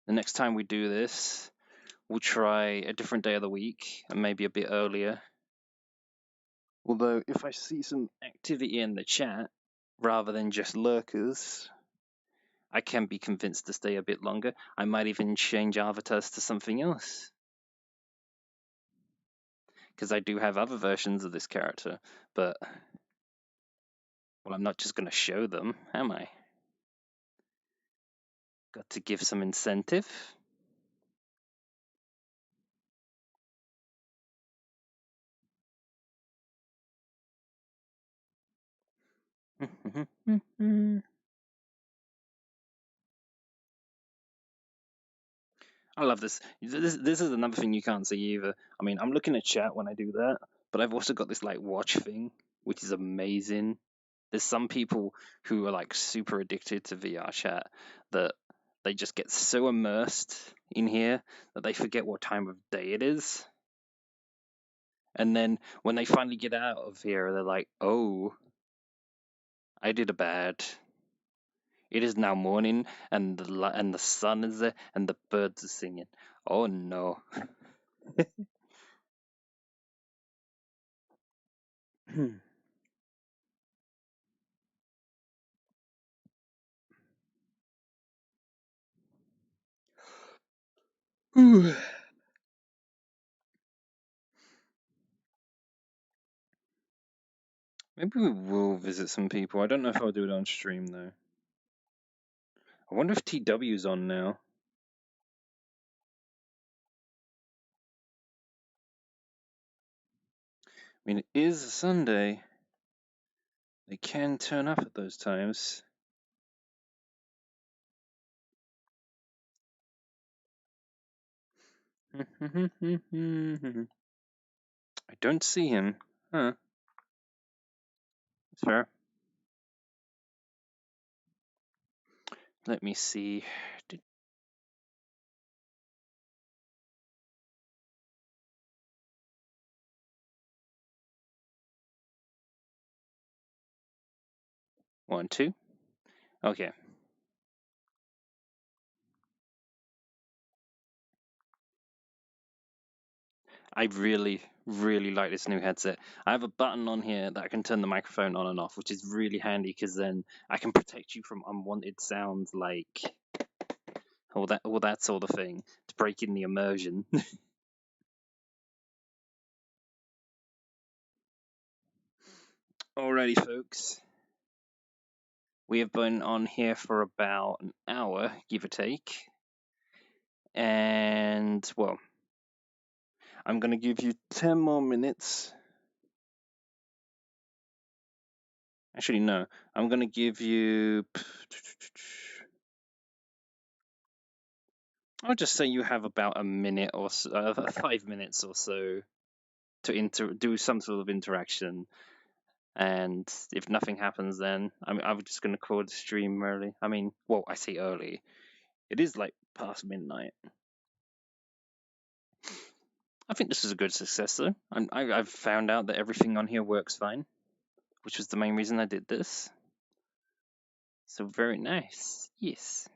the next time we do this, we'll try a different day of the week and maybe a bit earlier. Although, if I see some activity in the chat rather than just lurkers, I can be convinced to stay a bit longer. I might even change avatars to something else. Because I do have other versions of this character, but, well, I'm not just going to show them, am I? Got to give some incentive. I love this. This is another thing you can't see either. I mean, I'm looking at chat when I do that, but I've also got this like watch thing, which is amazing. There's some people who are like super addicted to VR chat that they just get so immersed in here that they forget what time of day it is. And then when they finally get out of here, they're like, oh, I did a bad. It is now morning, and the sun is there, and the birds are singing. Oh no. Maybe we will visit some people. I don't know if I'll do it on stream though. I wonder if TW's on now. I mean, it is a Sunday. They can turn up at those times. I don't see him. Huh. It's fair. Let me see. 1, 2. Okay. I really, really like this new headset. I have a button on here that I can turn the microphone on and off, which is really handy because then I can protect you from unwanted sounds like all that sort of thing to break in the immersion. Alrighty, folks. We have been on here for about an hour, give or take. And, well, I'm going to give you 10 more minutes. Actually, no. I'm going to give you... I'll just say you have about a minute or so, 5 minutes or so to do some sort of interaction. And if nothing happens, then I'm just going to call the stream early. I mean, well, I say early. It is like past midnight. I think this is a good success, though. I've found out that everything on here works fine, which was the main reason I did this. So very nice. Yes.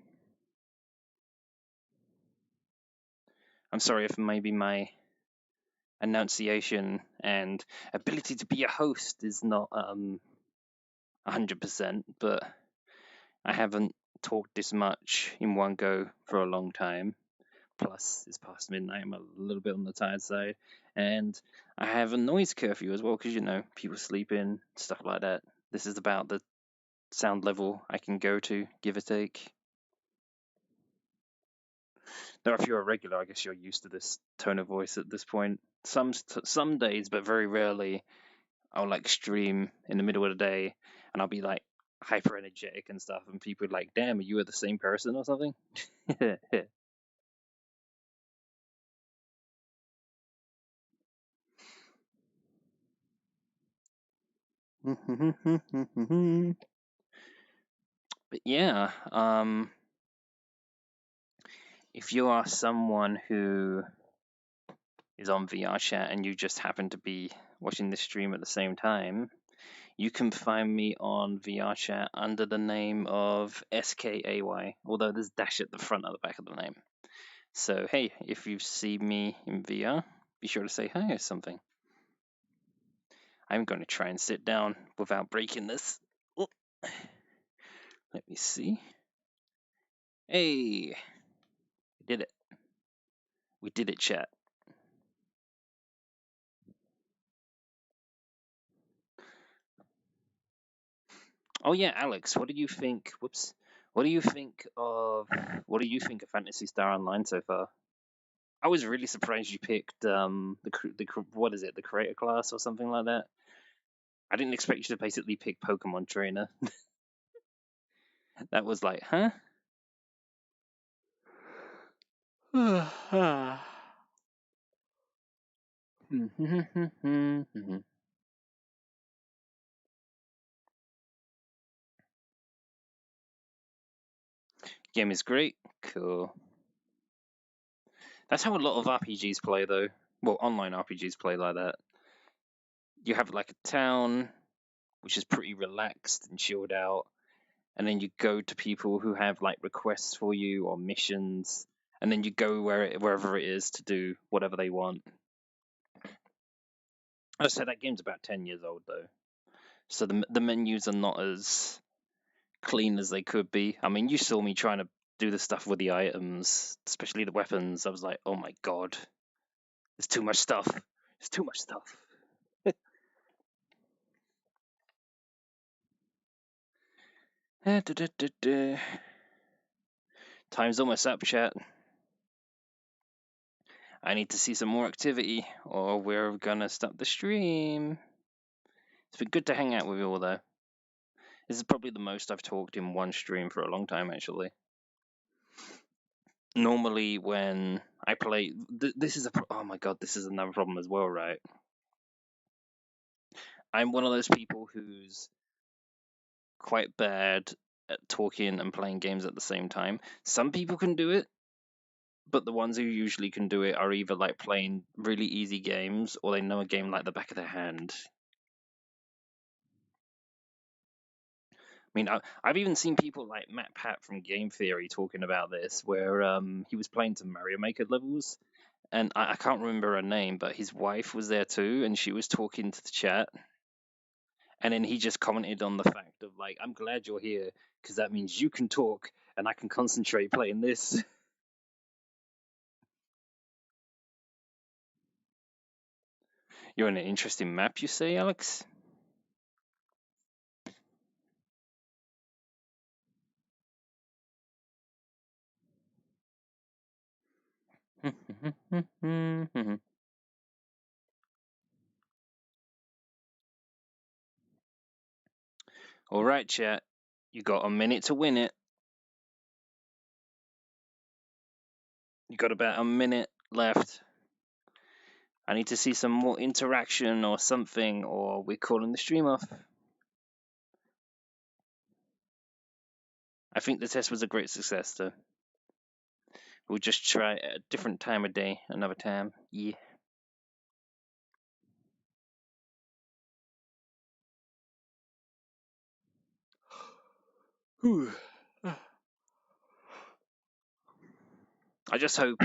I'm sorry if maybe my enunciation and ability to be a host is not 100%, but I haven't talked this much in one go for a long time. Plus, it's past midnight. I'm a little bit on the tired side, and I have a noise curfew as well because people sleeping, stuff like that. This is about the sound level I can go to, give or take. Now, if you're a regular, I guess you're used to this tone of voice at this point. Some days, but very rarely, I'll like stream in the middle of the day, and I'll be like hyper energetic and stuff, and people are like, "Damn, are you the same person or something?" But yeah, if you are someone who is on VR chat and you just happen to be watching this stream at the same time, you can find me on VR chat under the name of SKAY, although there's dash at the front of the back of the name. So hey, if you see me in VR, be sure to say hi or something. I'm going to try and sit down without breaking this. Oh. Let me see. Hey, we did it. We did it, chat. Oh yeah, Alex, what do you think? Whoops. What do you think of Phantasy Star Online so far? I was really surprised you picked what is it, the creator class or something like that. I didn't expect you to basically pick Pokemon Trainer. That was like, huh? Game is great. Cool. That's how a lot of RPGs play, though. Well, online RPGs play like that. You have like a town, which is pretty relaxed and chilled out, and then you go to people who have like requests for you or missions, and then you go wherever it is to do whatever they want. I said that game's about 10 years old though, so the menus are not as clean as they could be. I mean, you saw me trying to do the stuff with the items, especially the weapons. I was like, oh my god, there's too much stuff. There's too much stuff. Time's almost up, chat. I need to see some more activity, or we're gonna stop the stream. It's been good to hang out with you all, though. This is probably the most I've talked in one stream for a long time, actually. Normally, when I play, this is oh my god, this is another problem as well, right? I'm one of those people who's quite bad at talking and playing games at the same time. Some people can do it, but the ones who usually can do it are either like playing really easy games or they know a game like the back of their hand. I mean, I've even seen people like Matt Pat from Game Theory talking about this, where he was playing some Mario Maker levels, and I can't remember her name, but his wife was there too, and she was talking to the chat, and then he just commented on the fact of like, I'm glad you're here, because that means you can talk, and I can concentrate playing this. You're on an interesting map, you say, Alex? All right, chat. You got a minute to win it. You got about a minute left. I need to see some more interaction or something, or we're calling the stream off. I think the test was a great success, though. We'll just try a different time of day, another time. Yeah. Whew. I just hope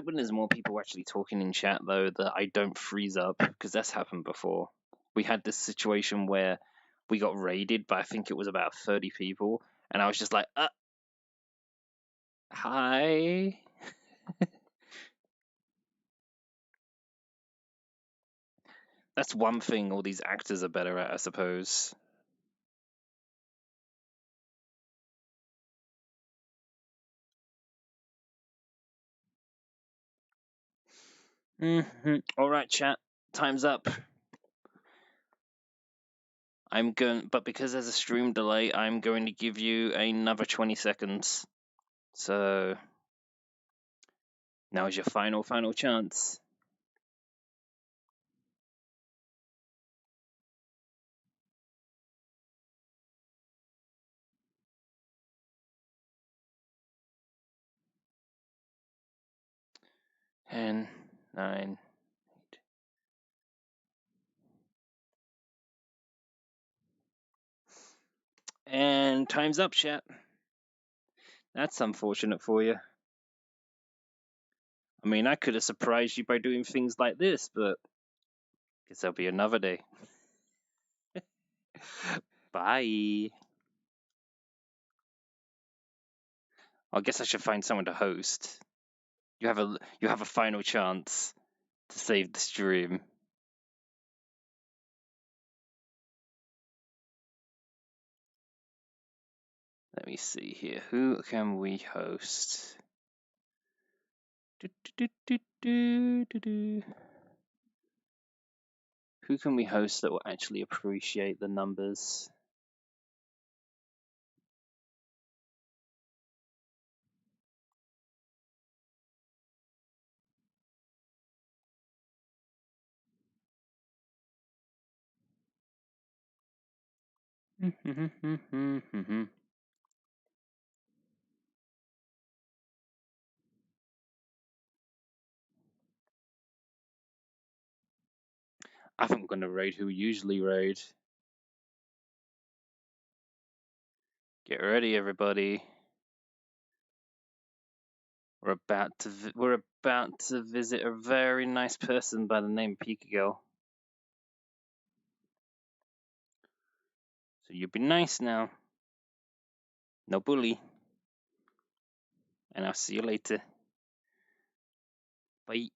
when there's more people actually talking in chat though that I don't freeze up, because that's happened before. We had this situation where we got raided by I think it was about 30 people, and I was just like, hi. That's one thing all these actors are better at, I suppose. All right, chat. Time's up. But because there's a stream delay, I'm going to give you another 20 seconds. So now is your final chance. Ten, 9. And time's up, chat. That's unfortunate for you. I mean, I could have surprised you by doing things like this, but guess there'll be another day. Bye. I guess I should find someone to host. You have a final chance to save the stream. Let me see here. Who can we host? Who can we host that will actually appreciate the numbers? I think we're gonna raid who we usually raid. Get ready, everybody. We're about to visit a very nice person by the name of Pika Girl. So you be nice now. No bully. And I'll see you later. Bye.